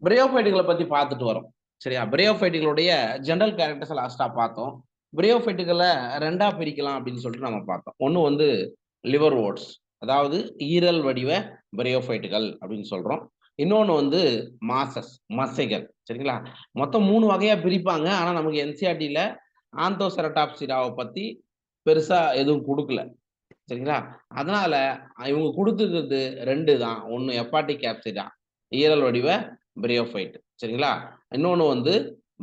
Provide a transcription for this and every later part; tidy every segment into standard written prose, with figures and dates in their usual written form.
பிரயோஃபைட்டுகளை பத்தி பார்த்துட்டு வரோம். சரியா? பிரயோஃபைட்டுகளுடைய ஜெனரல் கேரக்டர்ஸ் லாஸ்டா பார்த்தோம். பிரயோஃபைட்டுகளை ரெண்டா பிரிக்கலாம் அப்படின்னு சொல்லிட்டு நம்ம பார்த்தோம். ஒன்று வந்து லிவர் ஓட்ஸ், அதாவது ஈரல் வடிவ பிரயோஃபைட்டுகள் அப்படின்னு சொல்றோம். இன்னொன்று வந்து மாசஸ், மசைகள். சரிங்களா? மொத்தம் 3 வகையா பிரிப்பாங்க. ஆனா நமக்கு என்சிஆர்டியில ஆந்தோசெரடாப்சிராவை பத்தி பெருசா எதுவும் கொடுக்கல. சரிங்களா? அதனால இவங்க கொடுத்துருக்கிறது 2 தான். ஒன்று ஹெப்பாட்டிக் கேப்சிடா, ஈரல் வடிவ பிரயோஃபைட். சரிங்களா? இன்னொன்று வந்து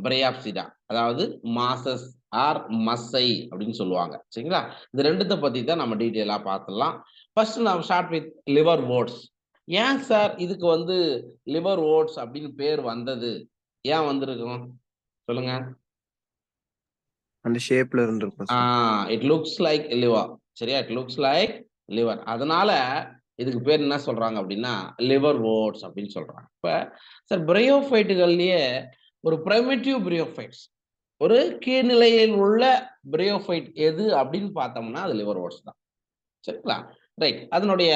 பிரயாப்சிடா, அதாவது மாசஸ் ஆர் மஸ்ஸை அப்படின்னு சொல்லுவாங்க. சரிங்களா? இந்த ரெண்டுத்த பத்தி தான் நம்ம டீட்டெயிலா பார்த்துடலாம். ஃபர்ஸ்ட் நம்ம ஸ்டார்ட் வித் லிவர் ஓட்ஸ். ஏன் சார் இதுக்கு வந்து லிவர் ஓட்ஸ் அப்படின்னு பேர் வந்தது? ஏன் வந்திருக்கும் சொல்லுங்க. அந்த ஷேப்ல இருந்திருக்கும் sir. It looks like liver. சரியா? It looks like liver. அதனால இதுக்கு பேர் என்ன சொல்றாங்க அப்படின்னா லிவர் ஓட்ஸ் அப்படின்னு சொல்றாங்க. இப்ப சார் பிரயோஃபைட்டுகள்லயே ஒரு பிரைமேட்டிவ் பிரயோஃபைட்ஸ், ஒரு கீழ்நிலையில் உள்ள பிரயோஃபைட் எது அப்படின்னு பார்த்தோம்னா அது லிவர் ஓட்ஸ் தான். சரிங்களா? ரைட். அதனுடைய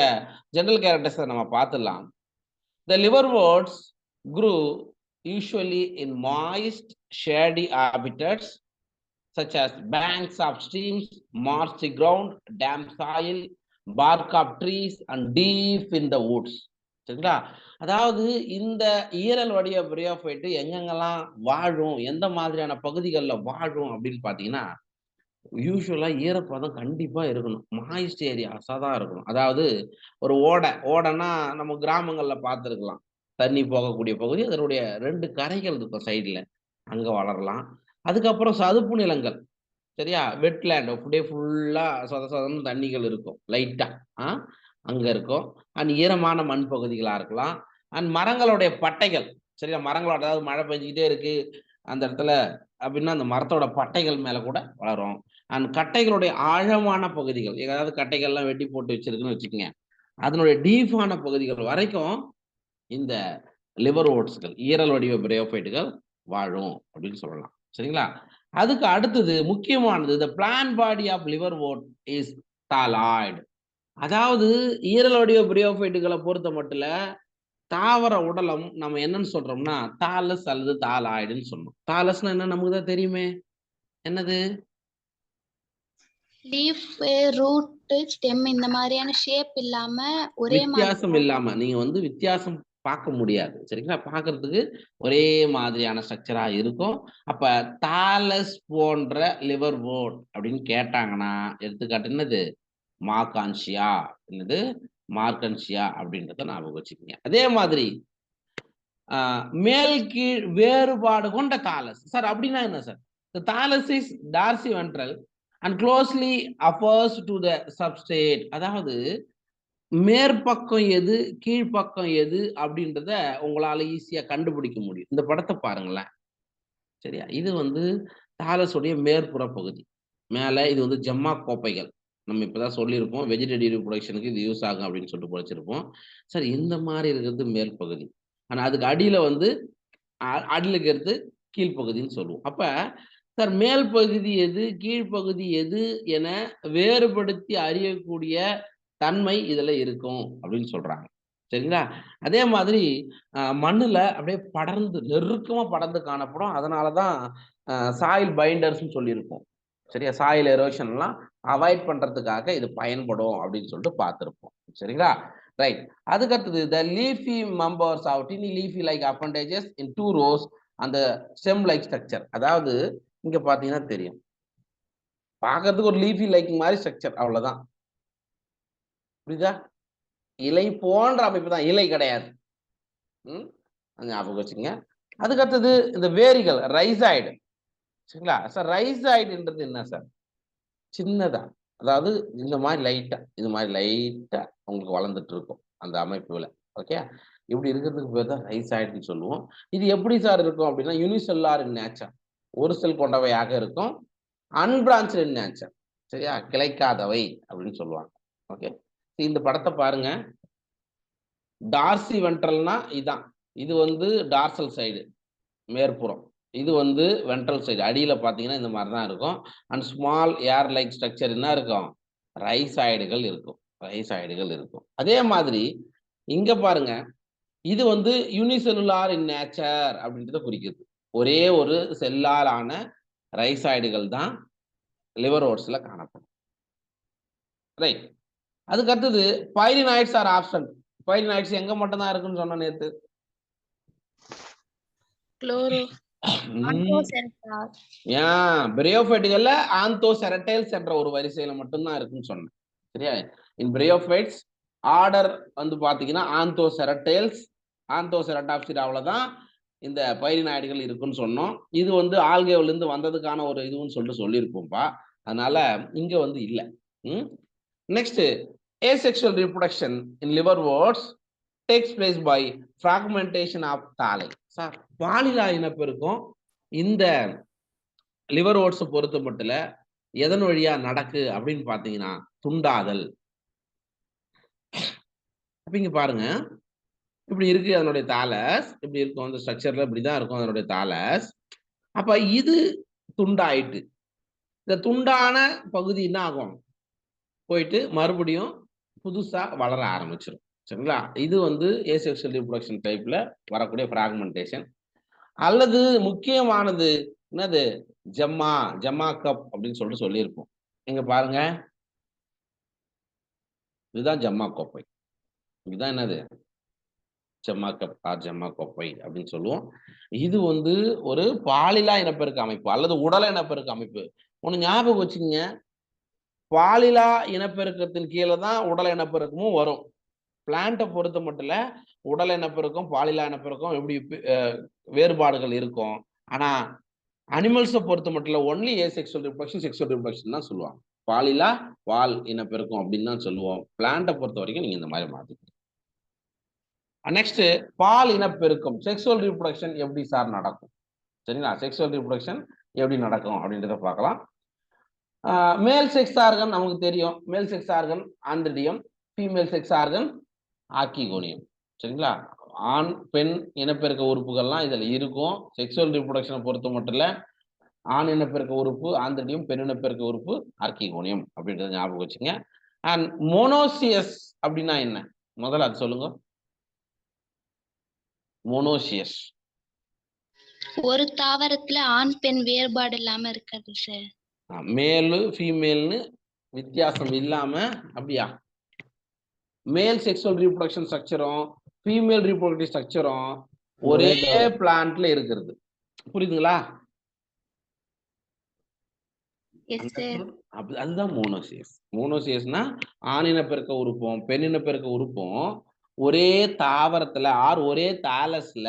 ஜெனரல் கேரக்டர்ஸை நம்ம பார்த்துடலாம். The liverworts grew usually in moist, shady habitats such as banks of streams, marshy ground, damp soil, bark of trees, and deep in the woods. சரிங்களா? அதாவது இந்த ஈரல் வடிவ பிரயோஃபைட்டு எங்கெங்கெல்லாம் வாழும், எந்த மாதிரியான பகுதிகளில் வாழும் அப்படின்னு பார்த்தீங்கன்னா, யூஸ்வலா ஈரப்பதம் கண்டிப்பா இருக்கணும். மாய்ஸ்ட் ஏரியாஸா தான் இருக்கணும். அதாவது ஒரு ஓடைன்னா நம்ம கிராமங்கள்ல பார்த்துருக்கலாம். தண்ணி போகக்கூடிய பகுதி, அதனுடைய 2 கரைகள் இருக்கும் சைடுல. அங்க வளரலாம். அதுக்கப்புறம் சதுப்பு நிலங்கள். சரியா? வெட்லேண்ட் அப்படியே ஃபுல்லா சொத சொதன்னு தண்ணிகள் இருக்கும். லைட்டா. ஆ அங்க இருக்கும். அண்ட் ஈரமான மண் பகுதிகளா இருக்கலாம். அண்ட் மரங்களுடைய பட்டைகள். சரியா? மரங்களோட அதாவது மழை பெஞ்சுக்கிட்டே இருக்கு அந்த இடத்துல அப்படின்னா, அந்த மரத்தோட பட்டைகள் மேல கூட வளரும். அண்ட் கட்டைகளுடைய ஆழமான பகுதிகள், ஏதாவது கட்டைகள்லாம் வெட்டி போட்டு வச்சிருக்குன்னு வச்சுக்கங்க. அதனுடைய டீப்பான பகுதிகள் வரைக்கும் இந்த லிவர் ஓட்ஸ்கள், ஈரல் வடிவ பிரயோஃபைட்டுகள் வாழும் அப்படின்னு சொல்லலாம். சரிங்களா? அதுக்கு அடுத்தது முக்கியமானது the plant body of liver wort is thalloid. அதாவது ஈரல் வடிவ பிரயோஃபைட்டுகளை பொறுத்த மட்டும் தாவர உடலம் நம்ம என்னன்னு சொல்றோம்னா தாலஸ் அல்லது தாலாய்டுன்னு சொன்னோம். தாலஸ்னா என்ன நமக்கு தான் தெரியுமே. என்னது? லீஃப், ரூட், ஸ்டெம் இந்த மாதிரியான ஷேப் இல்லாம ஒரே வித்தியாசம் இல்லாம நீங்க வந்து வித்தியாசம் பார்க்க முடியாது. சரிங்களா? பார்க்கறதுக்கு ஒரே மாதிரியான ஸ்ட்ரக்சரா இருக்கும். அப்ப தாலஸ் போன்ற லிவர் வோட் அப்படின்னு கேட்டாங்கன்னா எடுத்துக்காட்டு என்னது? மார்கான்சியா. என்னது? மார்கன்சியா அப்படின்றத ஞாபகம் வச்சுக்கோங்க. அதே மாதிரி மேல் கீழ் வேறுபாடு கொண்ட தாலஸ். சார் அப்படின்னா என்ன sir? The thallus is dorsiventral and closely affers to the substrate. அதாவது மேற்பக்கம் எது கீழ்ப்பக்கம் எது அப்படின்றத உங்களால ஈஸியா கண்டுபிடிக்க முடியும். இந்த படத்தை பாருங்களேன். சரியா? இது வந்து தாலஸுடைய மேற்புற பகுதி. மேல இது வந்து ஜம்மா கோப்பைகள். நம்ம இப்பதான் சொல்லியிருப்போம் வெஜிடேட்டிவ் ரிப்ரொடக்ஷனுக்கு இது யூஸ் ஆகும் அப்படின்னு சொல்லிட்டு படிச்சிருப்போம். சார் இந்த மாதிரி இருக்கிறது மேல் பகுதி. ஆனா அதுக்கு அடியில வந்து அடியில இருக்கிறது கீழ்ப்பகுதின்னு சொல்லுவோம். அப்ப சார் மேல் பகுதி எது கீழ்ப்பகுதி எது என வேறுபடுத்தி அறியக்கூடிய தன்மை இதுல இருக்கும் அப்படின்னு சொல்றாங்க. சரிங்களா? அதே மாதிரி மண்ணுல அப்படியே படர்ந்து நெருக்கமா படர்ந்து காணப்படும். அதனாலதான் சாயில் பைண்டர்ஸ்ன்னு சொல்லியிருப்போம். சரியா? சாயில் எரோஷன்லாம் அவாய்ட் பண்றதுக்காக இது பயன்படும் அப்படின்னு சொல்லிட்டு பார்த்திருப்போம். சரிங்களா? ரைட். அதுக்கடுத்தது the leafy members of tiny leafy like appendages in 2 rows அந்த ஸ்டெம் லைக் ஸ்ட்ரக்சர். அதாவது இங்க பாத்தீங்கன்னா தெரியும். பார்க்கறதுக்கு ஒரு லீஃபி லைக் மாதிரி ஸ்ட்ரக்சர், அவ்வளவுதான். புரியுதா? இலை போன்ற அமைப்பு தான், இலை கிடையாது. ஞாபகம் வச்சுங்க. அதுக்கடுத்தது இந்த வேரிகள் ரைசாய்டு. சரிங்களா? சார் ரைசாய்டுன்றது என்ன சார்? சின்னதா, அதாவது இந்த மாதிரி லைட்டா, இது மாதிரி லைட்டா உங்களுக்கு வளர்ந்துட்டு இருக்கும் அந்த அமைப்புல. ஓகே, இப்படி இருக்கிறதுக்கு பேர் தான் ரைசாய்டுன்னு சொல்லுவோம். இது எப்படி சார் இருக்கும் அப்படின்னா யூனிசெல்லார் இன் நேச்சர், ஒரு செல் கொண்டவையாக இருக்கும். அன்பிரான்ச்டு இன் நேச்சர். சரியா? கிளைக்காதவை அப்படின்னு சொல்லுவாங்க. ஓகே, இந்த படத்தை பாருங்க. டார்சி வென்ட்ரல்னா இதான். இது வந்து டார்சல் சைடு மேற்புறம், இது வந்து வென்ட்ரல் சைடு அடியில பாத்தீங்கன்னா இந்த மாதிரி தான் இருக்கும். And small air like structure என்ன இருக்கும்? ரைசாய்டுகள் இருக்கும். ரைசாய்டுகள் இருக்கும். அதே மாதிரி இங்க பாருங்க, இது வந்து யூனிசெல்லுலார் இன் நேச்சர் அப்படின்றத குறிக்குது. ஒரே ஒரு செல்லாலான ரைசாய்டுகள் தான் லிவர் ஓட்ஸ்ல காணப்படும். ரைட். அதுக்கு அடுத்தது பைலினாய்ட்ஸ் ஆர் ஆப்சன்ட். பைலினாய்ட்ஸ் எங்க மட்டும் தான் இருக்குன்னு சொன்ன நேத்து? குளோரோ பிரயோஃபைட்டுகள்ல ஆந்தோசெரட்டைல்ஸ் என்ற ஒரு வரிசையில மட்டும்தான் இருக்குன்னு சொன்னேன். சரியா? இன் பிரயோஃபைட்ஸ் ஆர்டர் வந்து பாத்தீங்கன்னா ஆந்தோசெரட்டைல்ஸ், ஆந்தோசெரடாப்சிடாவில் தான் இந்த பைலினாய்டுகள் இருக்குன்னு சொன்னோம். இது வந்து ஆல்கேவ்ல இருந்து வந்ததுக்கான ஒரு இதுன்னு சொல்லியிருப்போம்ப்பா. அதனால இங்க வந்து இல்லை. Next, asexual reproduction in liverworts takes place by fragmentation of thalli. Sir, பாலிலா இனப்பெருக்கம் இந்த லிவர் ஓட்ஸ் பொறுத்த மட்டும் எதன் வழியா நடக்கு அப்படின்னு பாத்தீங்கன்னா துண்டாதல். அப்ப இங்க பாருங்க, இப்படி இருக்கு அதனுடைய தாலஸ், இப்படி இருக்கும் அந்த ஸ்ட்ரக்சர்ல, இப்படிதான் இருக்கும் அதனுடைய தாலஸ். அப்ப இது துண்டாயிட்டு, இந்த துண்டான பகுதி என்ன ஆகும், போயிட்டு மறுபடியும் புதுசா வளர ஆரம்பிச்சிடும். சரிங்களா? இது வந்து ஏசெக்சுவல் ரீப்ரொடக்ஷன் டைப்ல வரக்கூடிய பிராக்மெண்டேஷன். அல்லது முக்கியமானது என்னது, ஜெம்மா கப் அப்படின்னு சொல்லியிருப்போம். இங்க பாருங்க, இதுதான் ஜெம்மா கோப்பை. இதுதான் என்னது, ஜெம்மா கப் ஆர் ஜெம்மா கோப்பை அப்படின்னு சொல்லுவோம். இது வந்து ஒரு பாலிலா இனப்பெருக்க அமைப்பு அல்லது உடல் இனப்பெருக்க அமைப்பு. ஒண்ணு ஞாபகம் வச்சுக்கோங்க, பாலிலா இனப்பெருக்கத்தின் கீழே தான் உடல் இனப்பெருக்கமும் வரும். பிளான்ட்டை பொறுத்த மட்டும் உடல் இனப்பெருக்கம் பாலிலா இனப்பெருக்கம் எப்படி வேறுபாடுகள் இருக்கும். ஆனா அனிமல்ஸை பொறுத்த மட்டும் only asexual reproduction, sexual reproduction தான் சொல்லுவாங்க. பாலிலா பால் இனப்பெருக்கம் அப்படின்னு தான் சொல்லுவோம். பிளான்ட்டை பொறுத்த வரைக்கும் நீங்க இந்த மாதிரி மாத்திக்கணும். நெக்ஸ்ட், பால் இனப்பெருக்கம் செக்சுவல் ரீப்ரொடக்ஷன் எப்படி சார் நடக்கும்? சரிங்களா? செக்சுவல் ரீப்ரொடக்ஷன் எப்படி நடக்கும் அப்படின்றத பார்க்கலாம். மேல் செக்ஸ் ஆர்கன் நமக்கு தெரியும். Male sex organ antheridium, female sex organ archegonium. சரிங்களா? ஆண் பெண் இனப்பெருக்க உறுப்புகள்லாம் இதுல இருக்கும். செக்சுவல் ரீப்ரொடக்ஷனை பொறுத்த மட்டும் இல்ல, ஆண் இனப்பெருக்க உறுப்பு ஆந்திரியம், பெண் இனப்பெருக்க உறுப்பு ஆர்கிகோனியம் அப்படின்றத ஞாபகம் வச்சுங்க. அண்ட் மோனோசியஸ் அப்படின்னா என்ன, முதல்ல அது சொல்லுங்க. மோனோசியஸ் ஒரு தாவரத்துல ஆண் பெண் வேறுபாடு இல்லாம இருக்கிறது சார். மேலு ஃபீமேல்னு வித்தியாசம் இல்லாம, அப்படியா? மேல் செக்சுவல் ரீப்ரொடக்ஷன் ஸ்ட்ரக்சரும் ஃபீமேல் ரீப்ரொடக்டிவ் ஸ்ட்ரக்சரும் ஒரே பிளான்ட்ல இருக்கிறது. புரியுதுங்களா? அதுதான் மோனோசியஸ். மோனோசியஸ்னா ஆணின பெருக்க உறுப்பும் பெண்ணின பெருக்க உறுப்பும் ஒரே தாவரத்துல ஒரே தாலஸ்ல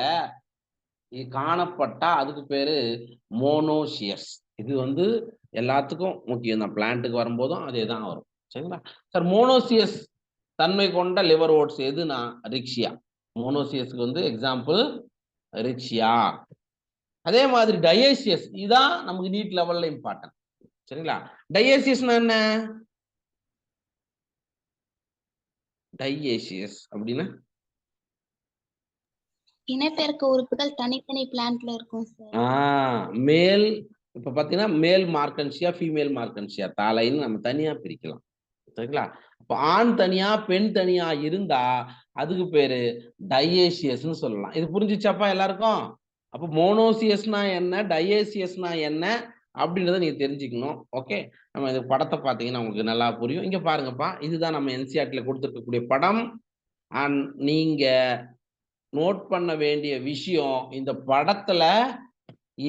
காணப்பட்டா அதுக்கு பேரு மோனோசியஸ். இது வந்து எல்லாத்துக்கும் முக்கியம் தான். பிளான்ட்டுக்கு வரும்போதும் அதே தான் வரும். சரிங்களா சார்? மோனோசியஸ் தன்மை கொண்ட லிவர் ஓட்ஸ் எதுனா ரிக்ஷியா. மோனோசியஸ்க்கு வந்து எக்ஸாம்பிள் ரிக்ஷியா. அதே மாதிரி டயேசியஸ், இதுதான் நமக்கு நீட் லெவல்ல இம்பார்ட்டன்ட். சரிங்களா? டயேசியஸ்னா என்ன? டயேசியஸ் அப்படின்னா இனப்பெருக்க உறுப்புகள் தனித்தனி பிளான்ட்ல இருக்கும் சார். மேல், இப்ப பாத்தீங்கன்னா மேல் மார்க்கன்சியா ஃபீமேல் மார்க்கன்சியா தாலைன்னு நம்ம தனியா பிரிக்கலாம். சரிங்களா? அப்ப ஆண் தனியா பெண் தனியா இருந்தா அதுக்கு பேரு டயேசியஸ்னு சொல்லலாம். இது புரிஞ்சுச்சாப்பா எல்லாருக்கும்? அப்ப மோனோசியஸ்னா என்ன, டயேசியஸ்னா என்ன அப்படின்றத நீங்க தெரிஞ்சுக்கணும். ஓகே, நம்ம இந்த படத்தை பார்த்தீங்கன்னா உங்களுக்கு நல்லா புரியும். இங்க பாருங்கப்பா, இதுதான் நம்ம என்சிஆர்டில கொடுத்துருக்கக்கூடிய படம். அண்ட் நீங்க நோட் பண்ண வேண்டிய விஷயம், இந்த படத்துல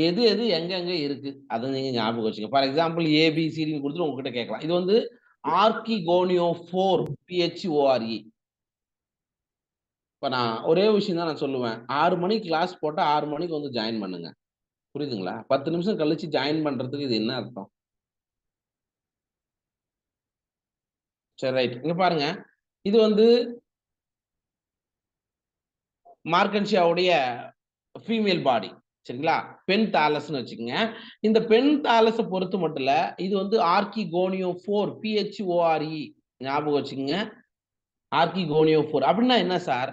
எது எது எங்கெங்க இருக்கு அதை நீங்க ஞாபகம் வச்சுங்க. ஃபார் எக்ஸாம்பிள் ஏபிசின்னு கொடுத்துட்டு உங்ககிட்ட கேட்கலாம். இது வந்து ஆர்கிகோனியோஃபோர் PHORE. இப்ப நான் ஒரே விஷயம் தான் நான் சொல்லுவேன், 6 மணிக்கு கிளாஸ் போட்டா 6 மணிக்கு வந்து ஜாயின் பண்ணுங்க. புரியுதுங்களா? 10 நிமிஷம் கழிச்சு ஜாயின் பண்றதுக்கு இது என்ன அர்த்தம்? சரி, ரைட். இங்க பாருங்க, இது வந்து மார்க்கன்சியாவுடைய ஃபீமேல் பாடி. சரிங்களா? பெண் தாலஸ்ன்னு வச்சுக்கோங்க. இந்த பெண் தாலஸை பொறுத்து மட்டும் இல்ல, இது வந்து ஆர்கிகோனியோஃபோர் PHORE ஞாபகம் வச்சுக்கோங்க. ஆர்கிகோனியோஃபோர் அப்படின்னா என்ன சார்?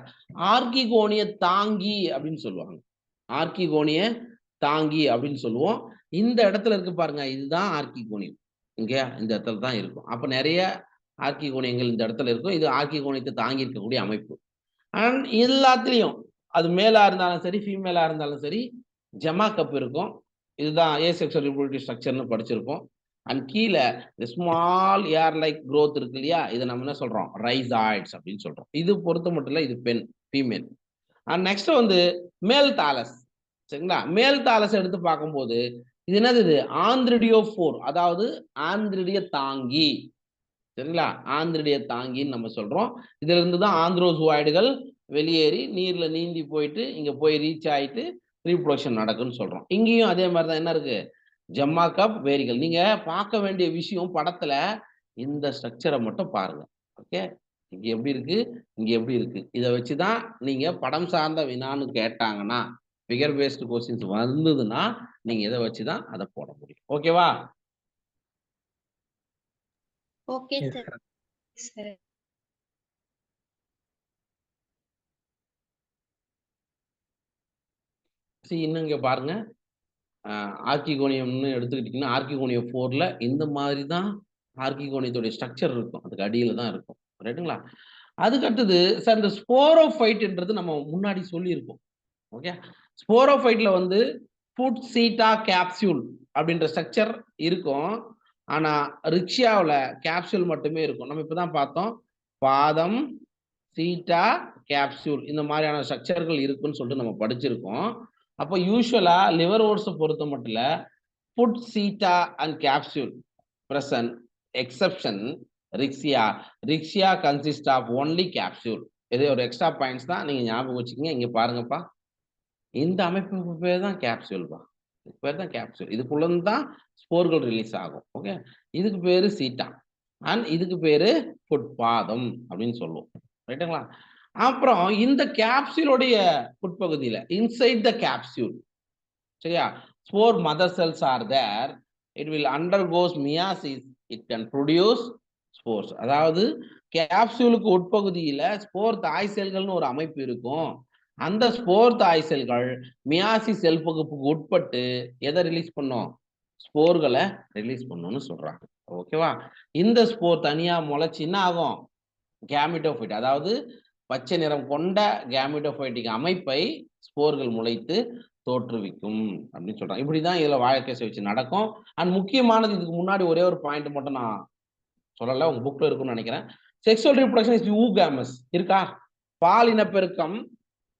ஆர்கிகோனிய தாங்கி அப்படின்னு சொல்லுவாங்க. ஆர்கிகோனிய தாங்கி அப்படின்னு சொல்லுவோம். இந்த இடத்துல இருக்கு பாருங்க, இதுதான் ஆர்கிகோனியம். இங்க இந்த இடத்துல தான் இருக்கும். அப்ப நிறைய ஆர்கிகோனியங்கள் இந்த இடத்துல இருக்கும். இது ஆர்கிகோனியத்தை தாங்கி இருக்கக்கூடிய அமைப்பு. அண்ட் எல்லாத்துலேயும் அது மேலா இருந்தாலும் சரி ஃபீமேலா இருந்தாலும் சரி ஜமா கப் இருக்கும். இதுதான் ஏசெக்சுவல் ரிப்ரொடக்டிவ் ஸ்ட்ரக்சர்னு படிச்சிருப்போம். அண்ட் கீழே ஸ்மால் ஏர் லைக் growth இருக்கு இல்லையா, இதை நம்ம என்ன சொல்றோம், ரைசாய்ட்ஸ் அப்படின்னு சொல்றோம். இது பொறுத்த மட்டும் இல்லை, இது பெண் ஃபீமேல். அண்ட் நெக்ஸ்ட் வந்து மேல் தாலஸ். சரிங்களா, மேல் தாலஸ் எடுத்து பார்க்கும்போது இது என்னது, இது ஆந்திரிடியோஃபோர், அதாவது ஆந்திரிடிய தாங்கி. சரிங்களா, ஆந்திரிடிய தாங்கின்னு நம்ம சொல்றோம். இதுல இருந்து தான் ஆந்திரோசுவாய்டுகள் வெளியேறி நீர்ல நீந்தி போயிட்டு இங்க போய் ரீச் ஆயிட்டு ரீப்ரொடக்ஷன் நடக்குன்னு சொல்றோம். இங்கேயும் அதே மாதிரி தான் என்ன இருக்கு, ஜம்மா கப் வேரிகள். நீங்க பார்க்க வேண்டிய விஷயம் படத்துல இந்த ஸ்ட்ரக்சரை மட்டும் பாருங்க. ஓகே, இங்க எப்படி இருக்கு, இங்க எப்படி இருக்கு, இதை வச்சுதான் நீங்க படம் சார்ந்த வினான்னு கேட்டாங்கன்னா, ஃபிகர் பேஸ்டு கொஸ்டின்ஸ் வந்ததுன்னா நீங்க இதை வச்சுதான் அதை போட முடியும். ஓகேவா? Okay sir. சரி. இன்னும் இங்க பாருங்க, ஆர்கிகோனியம்னு எடுத்துக்கிட்டீங்கன்னா ஆர்கிகோனியம் 4ல இந்த மாதிரி தான் ஆர்கிகோனியத்துடைய ஸ்ட்ரக்சர் இருக்கும். அதுக்கு அடியில தான் இருக்கும். ரைட்டுங்களா? அதுக்கு அடுத்தது சார், இந்த ஸ்போரோஃபைட்ன்றது நம்ம முன்னாடி சொல்லியிருக்கோம். ஓகே, ஸ்போரோஃபைட்ல வந்து ஃபுட் சீட்டா கேப்சூல் அப்படின்ற ஸ்ட்ரக்சர் இருக்கும். ஆனா ரிக்ஷியாவில் கேப்சூல் மட்டுமே இருக்கும். நம்ம இப்பதான் பார்த்தோம், பாதம், சீட்டா, கேப்சூல் இந்த மாதிரியான ஸ்ட்ரக்சர்கள் இருக்குன்னு சொல்லிட்டு நம்ம படிச்சிருக்கோம். அப்போ யூஸ்வலா லிவர் ஓட்ஸை பொறுத்த மட்டும் இல்ல, foot seta and capsule present, exception Riccia. Riccia consist of only capsule. இது ஒரு எக்ஸ்ட்ரா பாயிண்ட்ஸ் தான், நீங்க ஞாபகம் வச்சுக்கோங்க. இங்க பாருங்கப்பா, இந்த அமைப்புக்கு பேர் தான் கேப்சூல்பா. இதுக்கு பேர் தான் கேப்சூல். இதுக்குள்ள தான் ஸ்போர்கள் ரிலீஸ் ஆகும். ஓகே, இதுக்கு பேரு சீட்டா அண்ட் இதுக்கு பேரு ஃபுட் பாதம் அப்படின்னு சொல்லுவோம். ரைட்டுங்களா? அப்புறம் இந்த கேப்சூலுடைய உட்பகுதியில இன்சைட் த கேப்சூல், சரியா, spore mother cells are there. It will undergoes meiosis. It can produce spores. அதாவது கேப்சூலுக்கு உட்பகுதியில ஸ்போர் தாய் செல்கள்னு ஒரு அமைப்பு இருக்கும். அந்த ஸ்போர் தாய் செல்கள் மியாசிஸ் செல் பகுப்புக்கு உட்பட்டு எதை ரிலீஸ் பண்ணும், ஸ்போர்களை ரிலீஸ் பண்ணும்னு சொல்றாங்க. ஓகேவா? இந்த ஸ்போர் தனியா முளைச்சு என்ன ஆகும், கேமிட்டோஃபைட், அதாவது பச்சை நிறம் கொண்ட கேமிட்டோஃபைட்டிக் அமைப்பை ஸ்போர்கள் முளைத்து தோற்றுவிக்கும் அப்படின்னு சொல்றாங்க. இப்படிதான் இதுல வாழைக்கேசை வச்சு நடக்கும். அண்ட் முக்கியமானது, இதுக்கு முன்னாடி ஒரே ஒரு பாயிண்ட் மட்டும் நான் சொல்லல, உங்க புக்ல இருக்கும்னு நினைக்கிறேன். செக்சுவல் ரீப்ரொடக்ஷன் இஸ் ஊகாமஸ் இருக்கா? பால் இனப்பெருக்கம்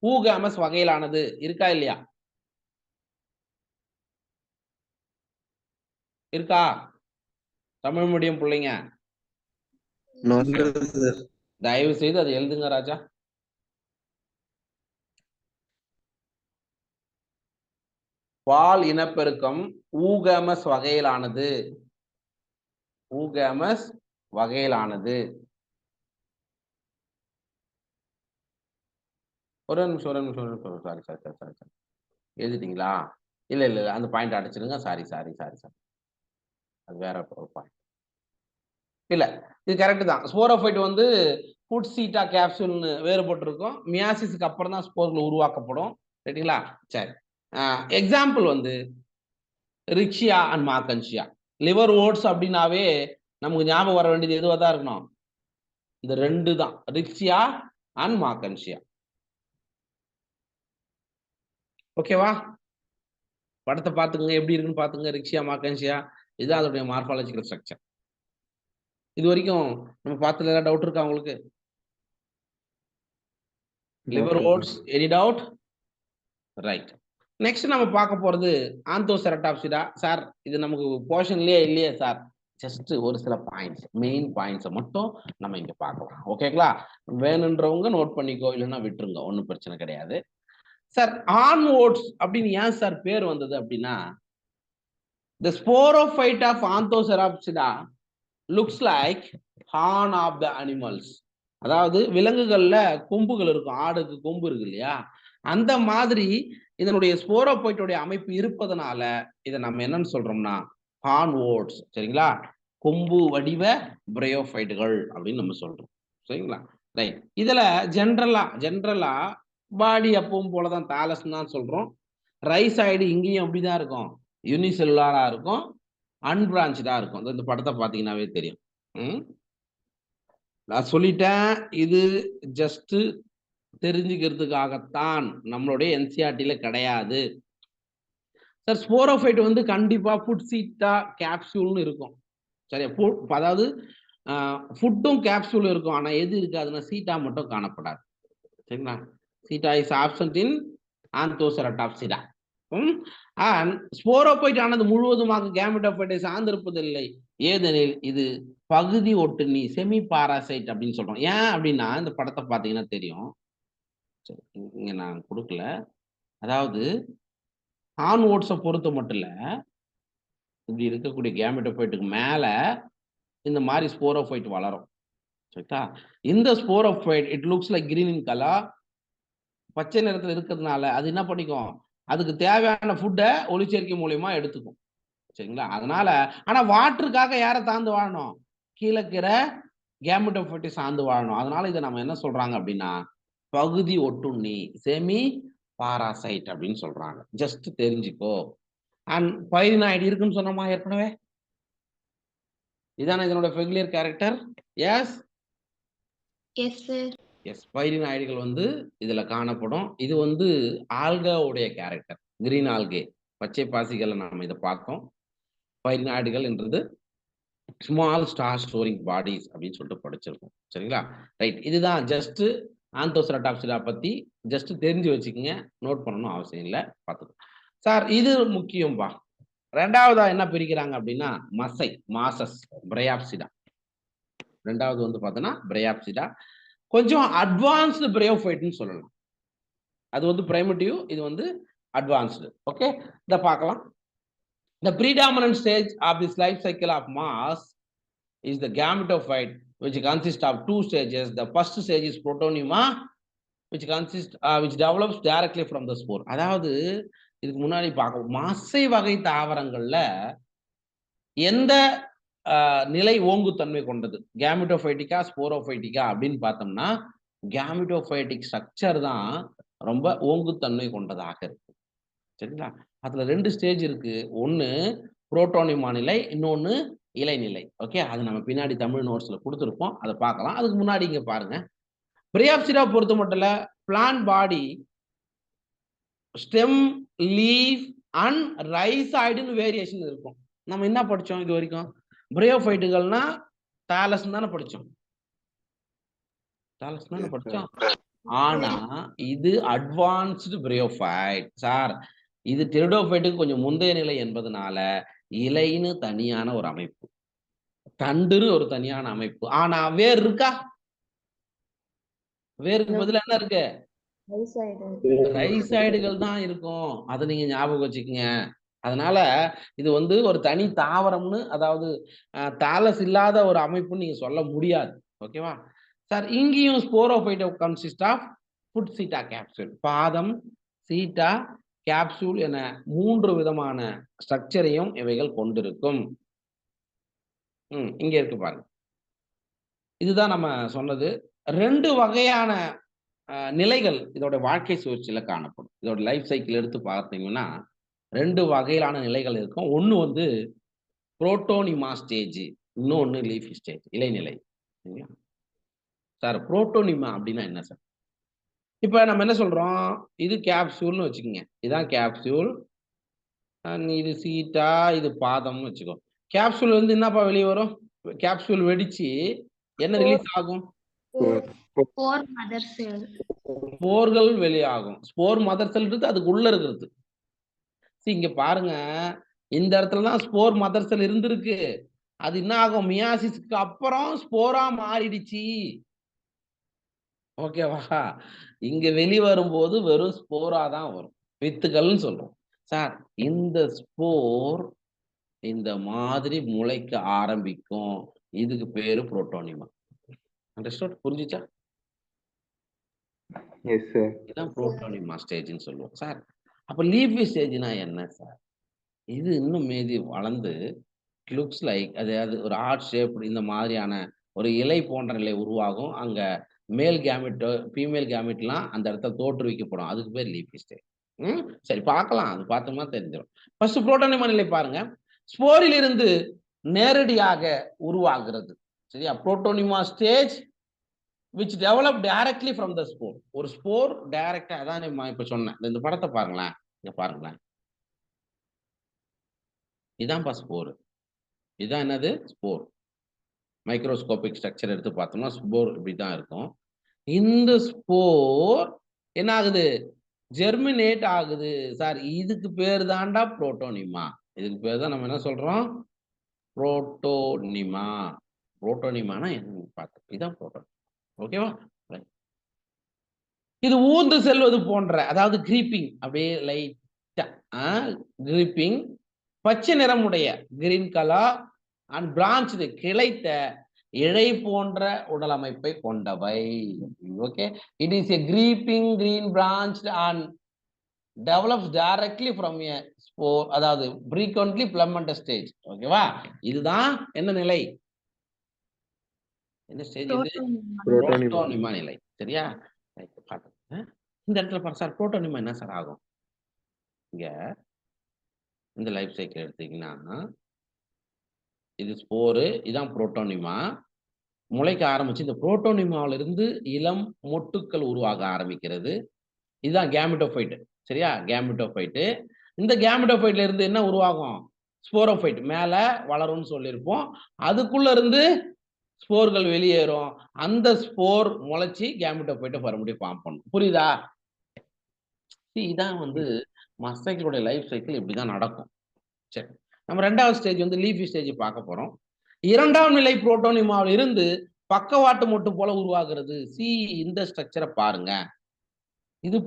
ஊகாமஸ் வகையிலானது இருக்கா இல்லையா? இருக்கா தமிழ் மீடியம் பிள்ளைங்க? தயவு செய்து அதை எழுதுங்க ராஜா. பால் இனப்பெருக்கம் ஊகாமஸ் வகையிலானது. ஊகாமஸ் வகையிலானது. ஒரு நிமிஷம். சாரி. எழுதிட்டீங்களா? இல்ல அந்த பாயிண்ட் அடிச்சிருங்க. சாரி. அது வேற ஒரு பாயிண்ட். இல்ல, இது கரெக்ட் தான். ஸ்போரோஃபைட் வந்து ஃபுட் சீட்டா கேப்சூல்னு வேறுபட்டிருக்கும். மியாசிஸ்க்கு அப்புறம் தான் ஸ்போர்கள் உருவாக்கப்படும். ரைட்டுங்களா? சரி, எக்ஸாம்பிள் வந்து ரிக்ஷியா அண்ட் மார்கன்ஷியா. லிவர் ஓட்ஸ் அப்படின்னாவே நமக்கு ஞாபகம் வர வேண்டியது எதுவாக தான் இருக்கணும், இந்த ரெண்டு தான், ரிக்ஷியா அண்ட் மார்கன்ஷியா. ஓகேவா? படத்தை பார்த்துங்க, எப்படி இருக்குன்னு பார்த்துங்க. ரிக்ஷியா மார்கன்ஷியா, இதுதான் அதோடைய மார்பாலஜிக்கல் ஸ்ட்ரக்சர். இது வரைக்கும் நம்ம பார்த்ததுல ஏதாவது டவுட் இருக்கா உங்களுக்கு? Liverworts, any doubt? Right. Next நம்ம பார்க்க போறது ஆந்தோசெரடாப்சிடா. சார் இது நமக்கு போர்ஷன்லயே இல்லையே சார். ஜஸ்ட் ஒரு சில பாயிண்ட்ஸ், மெயின் பாயிண்ட்ஸை மட்டும் நம்ம இங்க பார்க்கலாம். ஓகேங்களா? வேணுன்றவங்க நோட் பண்ணிக்கோ, இல்லைன்னா விட்டுருங்க, ஒன்றும் பிரச்சனை கிடையாது. சார் ஆன் ஓட்ஸ் அப்படின்னு ஏன் சார் பேர் வந்தது அப்படின்னா, the sporophyte of Anthocerapsida looks like horn of the animals. அதாவது விலங்குகள்ல கொம்புகள் இருக்கும், ஆடுக்கு கொம்பு இருக்கு இல்லையா, அந்த மாதிரி இதனுடைய ஸ்போரோபைட்டோடைய அமைப்பு இருப்பதனால இதை நம்ம என்னன்னு சொல்றோம்னா ஹார்ன் ஓட்ஸ். சரிங்களா? கொம்பு வடிவ பிரயோஃபைட்டுகள் அப்படின்னு நம்ம சொல்றோம். சரிங்களா? ரைட். இதுல ஜென்ரலா பாடி அப்பவும் போலதான் தாலஸ் தான் சொல்றோம். ரைசாய்டு இங்கேயும் அப்படிதான் இருக்கும், யூனிசெல்லுலாரா இருக்கும், அன்பிரான்ச்சா இருக்கும். இந்த படத்தை பார்த்தீங்கன்னாவே தெரியும். நான் சொல்லிட்டேன், இது ஜஸ்ட் தெரிஞ்சுக்கிறதுக்காகத்தான், நம்மளுடைய என்சிஆர்டில கிடையாது. சார் ஸ்போரோஃபைட் வந்து கண்டிப்பா ஃபுட் சீட்டா கேப்சூல்னு இருக்கும். சரியா? அதாவது ஃபுட்டும் கேப்சூல் இருக்கும். ஆனா எது இருக்காதுன்னா சீட்டா மட்டும் காணப்படாது. சரிங்களா? Seta is absent in Anthocerotopsida. And sporophyte ஆனது முழுவதுமாக கேமெட்டோஃபைட்டை சார்ந்திருப்பதில்லை. ஏதெனில் இது பகுதி ஒட்டுண்ணி செமி பாராசைட் அப்படின்னு சொல்றோம். ஏன் அப்படின்னா இந்த படத்தை பார்த்தீங்கன்னா தெரியும். சரி, இங்க நான் கொடுக்கல. அதாவது ஆன் ஓட்ஸை பொறுத்த மட்டும் இல்ல, இப்படி இருக்கக்கூடிய கேமெட்டோஃபைட்டுக்கு மேல இந்த மாதிரி ஸ்போரோஃபைட் வளரும். சரிங்களா? இந்த sporophyte it looks like green in colour. பச்சை நிறத்துல இருக்கிறதுனால அது என்ன பண்ணிக்கும், அதுக்கு தேவையான ஃபுட்டை ஒளிச்சேர்க்கை மூலியமா எடுத்துக்கும். சரிங்களா? அதனால ஆனா வாட்டருக்காக யாரை சார்ந்து வாழணும், கீழே இருக்கிற கேமெட்டோஃபைட்டை சார்ந்து வாழணும். அதனால இதை நம்ம என்ன சொல்றாங்க அப்படின்னா பகுதி ஒட்டுண்ணி செமி பாராசைட் அப்படின்னு சொல்றாங்க. ஜஸ்ட் தெரிஞ்சுக்கோ. அண்ட் பைரினாய்டு இருக்குன்னு சொன்னோமா ஏற்கனவே? இதான இதனோட familiar character? Yes yes sir. Yes, பைரினாய்டுகள் வந்து இதுல காணப்படும். இது வந்து ஆல்காவுடைய கேரக்டர், கிரீன் ஆல்கே, பச்சை பாசிகளை நாம இதை பார்த்தோம். பைரினாய்டுகள் என்றது ஸ்மால் ஸ்டார் ஸ்டோரிங் பாடிஸ் அப்படின்னு சொல்லிட்டு படிச்சிருக்கோம். சரிங்களா? ரைட், இதுதான் ஜஸ்ட் ஆந்தோசெரடாப்சிடா பத்தி ஜஸ்ட் தெரிஞ்சு வச்சுக்கோங்க. நோட் பண்ணணும் அவசியம் இல்லை, பார்த்துக்கோ. சார் இது முக்கியம்பா. ரெண்டாவதா என்ன பிரிக்கிறாங்க அப்படின்னா மசை, மாசஸ், பிரையாப்சிடா. ரெண்டாவது வந்து பார்த்தோன்னா பிரையாப்சிடா. கொஞ்சம் அட்வான்ஸ்டு பிரையோஃபைட்னு சொல்லலாம். அது வந்து பிரைமிட்டிவ், இது வந்து அட்வான்ஸ்டு. ஓகே, இதை பார்க்கலாம். The predominant stage of this life cycle of mass is the gametophyte, which consists of two stages. The first stage is protonema, which develops directly from the spore. அதாவது இதுக்கு முன்னாடி பார்க்க மாசை வகை தாவரங்கள்ல எந்த நிலை ஓங்குத்தன்மை கொண்டது, கேமிட்டோஃபைட்டிக்கா ஸ்போரோஃபைட்டிக்கா அப்படின்னு பார்த்தோம்னா கேமிட்டோஃபைட்டிக் ஸ்ட்ரக்சர் தான் ரொம்ப ஓங்குத்தன்மை கொண்டதாக இருக்கு. சரிங்களா? அதுல 2 ஸ்டேஜ் இருக்கு. ஒன்னு புரோட்டோனிமா நிலை, இன்னொன்னு இலைநிலை. ஓகே, அது நம்ம பின்னாடி தமிழ் நோட்ஸ்ல கொடுத்துருப்போம், அதை பார்க்கலாம். அதுக்கு முன்னாடி இங்க பாருங்க, பிரையாப்சிடா பொறுத்த மட்டும் plant body, stem, leaf and ரைசாய்டுன்னு வேரியேஷன் இருக்கும். நம்ம என்ன படிச்சோம் இது வரைக்கும்? பிரையோஃபைட்டுகள்னா தாலஸ் தானே படிச்சோம். தாலஸ் தானே படிச்சோம். ஆனா இது அட்வான்ஸ்டு பிரையோஃபைட் சார். இது டெரிடோஃபைட்டுக்கு கொஞ்சம் முந்தைய நிலை என்பதனால இலைன்னு தனியான ஒரு அமைப்பு, தண்டுன்னு ஒரு தனியான அமைப்பு. ஆனா வேர் இருக்கா? வேருக்கு பதிலா என்ன இருக்கு? ரைசைடுகள் தான் இருக்கும். அதை நீங்க ஞாபகம் வச்சுக்கோங்க. அதனால இது வந்து ஒரு தனி தாவரம்னு, அதாவது தாலஸ் இல்லாத ஒரு அமைப்புன்னு நீங்க சொல்ல முடியாது. ஓகேவா சார்? இங்கேயும் sporophyte consist of foot seta capsule, பாதம், சீட்டா, கேப்சூல் என 3 விதமான ஸ்ட்ரக்சரையும் இவைகள் கொண்டிருக்கும். இங்க இருக்கு பாருங்க. இதுதான் நம்ம சொன்னது. 2 வகையான நிலைகள் இதோட வாழ்க்கை சுழற்சியில காணப்படும். இதோட லைஃப் சைக்கிள் எடுத்து பார்த்தீங்கன்னா 2 வகையிலான நிலைகள் இருக்கும். ஒண்ணு வந்து புரோட்டோனிமா ஸ்டேஜ், இன்னொன்னு லீஃபி ஸ்டேஜ், இலைநிலை. சார் புரோட்டோனிமா அப்படின்னா என்ன சார்? இப்ப நம்ம என்ன சொல்றோம், இது கேப்சூல்னு வச்சுக்கோங்க. இதான் கேப்சூல், இது சீட்டா, இது பாதம்னு வச்சுக்கோ. கேப்சூல் வந்து என்னப்பா வெளியே வரும்? கேப்சூல் வெடிச்சு என்ன ரிலீஸ் ஆகும்? ஸ்போர் மதர் செல். ஸ்போர்கள் வெளியாகும். ஸ்போர் மதர் செல் இருக்கு, அதுக்கு உள்ள இருக்கிறது. இங்க பாருங்க, இந்த இடத்துல தான் ஸ்போர் மதர் செல் இருந்திருக்கு. அது என்ன ஆகும்? மியாசிஸ்க்கு அப்புறம் ஸ்போரா மாறிடுச்சு. ஓகேவா? இங்க வெளிவரும்போது வெறும் ஸ்போரா தான் வரும், வித்துகள்னு சொல்றோம். சார் இந்த ஸ்போர் இந்த மாதிரி முளைக்க ஆரம்பிக்கும். இதுக்கு பேரு புரோட்டோனிமா. அண்டர்ஸ்டுட்? புரிஞ்சுச்சா? Yes sir. இதான் புரோட்டோனிமா ஸ்டேஜ்னு சொல்லுவோம். சார் அப்ப லீஃபி ஸ்டேஜ்னா என்ன சார்? இது இன்னும் மீதி வளர்ந்து லுக்ஸ் லைக், அதாவது ஒரு ஹார்ட் ஷேப், இந்த மாதிரியான ஒரு இலை போன்ற நிலை உருவாகும். அங்க மேல் கேமெட், ஃபீமேல் கேமெட்லாம் அந்த இடத்துல தோற்றுவிக்கப்படும். அதுக்கு பேர் லீஃபி ஸ்டேஜ். சரி, பார்க்கலாம். அது பார்த்தோம்னா தெரிஞ்சிடும். ஃபர்ஸ்ட் புரோட்டோனிமா நிலை பாருங்க. ஸ்போரிலிருந்து நேரடியாக உருவாகிறது. சரியா? Protonema stage which develop directly from the spore. ஒரு ஸ்போர் டைரக்டா அதான் இப்ப சொன்னேன். இந்த படத்தை பாருங்களேன். இங்க பாருங்களேன். இதான்பா ஸ்போர். இதான் என்னது? ஸ்போர். மைக்ரோஸ்கோபிக் ஸ்ட்ரக்சர் எடுத்து பார்த்தோம்னா ஸ்போர் இப்படிதான் இருக்கும். இந்த ஸ்போர் என்ன ஆகுது? ஜெர்மினேட் ஆகுது. சார் இதுக்கு பேர் தான்டா புரோட்டோனிமா. இதுக்கு பேர் தான் நம்ம என்ன சொல்றோம்? புரோட்டோனிமா. புரோட்டோனிமானா என்ன பார்த்தோம். இதான் புரோட்டோனிமா. ஓகேவா? இது ஊர்ந்து செல்வது போன்ற, அதாவது கிரீப்பிங், அப்படியே லைட்டா கிரீப்பிங், பச்சை நிறமுடைய கிரீன் கலர் அண்ட் பிரான்ச், கிளைத்த இழை போன்ற உடல் அமைப்பை கொண்டவை. Okay, it is a creeping green branched and develops directly from a spore, அதாவது frequently plummet stage. ஓகேவா? இதுதான் என்ன நிலை? என்ன ஸ்டேஜ் இது? புரோட்டோனிமா நிலை. சரியா? இந்த இடத்துல பாரு சார், புரோட்டோனிமா என்ன சார் ஆகும்? இங்க இந்த லைஃப் சைக்கிள் எடுத்தீங்கன்னா இது ஸ்போரு, இதான் புரோட்டோனிமா. முளைக்க ஆரம்பிச்சு இந்த புரோட்டோனிமாவில இருந்து இளம் மொட்டுக்கள் உருவாக ஆரம்பிக்கிறது. இதுதான் கேமெட்டோஃபைட். சரியா? கேமெட்டோஃபைட். இந்த கேமெட்டோஃபைட்ல இருந்து என்ன உருவாகும்? ஸ்போரோஃபைட் மேல வளரும்னு சொல்லியிருப்போம். அதுக்குள்ள இருந்து ஸ்போர்கள் வெளியேறும். அந்த ஸ்போர் முளைச்சி கேமெட்டோஃபைட்டை மறுபடியும் ஃபார்ம் பண்ணும். புரியுதா? இதான் வந்து மஸ்டைகளுடைய லைஃப் சைக்கிள் இப்படிதான் நடக்கும். சரி, நம்ம ரெண்டாவது ஸ்டேஜ் வந்து லீஃபி ஸ்டேஜ் பார்க்க போறோம். இரண்டாம் நிலை புரோட்டோனிமாவில் இருந்து பக்கவாட்டு மொட்டு போல உருவாகிறது. இந்த ஸ்ட்ரக்சரை பாருங்க. இது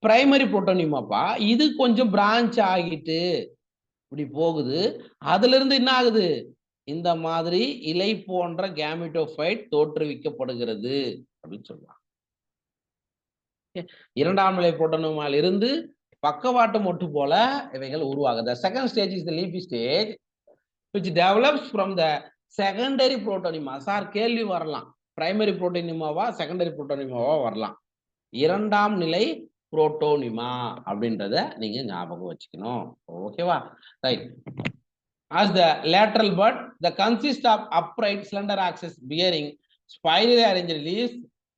பிரைமரி புரோட்டோனிமாப்பா. இது கொஞ்சம் பிரான்ச் ஆகிட்டு இப்படி போகுது. அதுல இருந்து என்ன ஆகுது? இந்த மாதிரி இலை போன்ற கேமெட்டோஃபைட் தோற்றுவிக்கப்படுகிறது அப்படின்னு சொல்லலாம். இரண்டாம் நிலை புரோட்டோனிமாவில் இருந்து பக்கவாட்டு மொட்டு போல இவைகள் உருவாகுது. Second stage is the leafy stage which develops from the secondary protonema. Sir கேள்வி வரலாம், பிரைமரி புரோட்டோனிமாவா செகண்டரி புரோட்டோனிமாவா வரலாம். இரண்டாம் நிலை புரோட்டோனிமா அப்படின்றத நீங்க ஞாபகம் வச்சுக்கணும். ஓகேவா? Right. As the lateral bud, the consist of upright slender axis bearing spirally arranged leaves.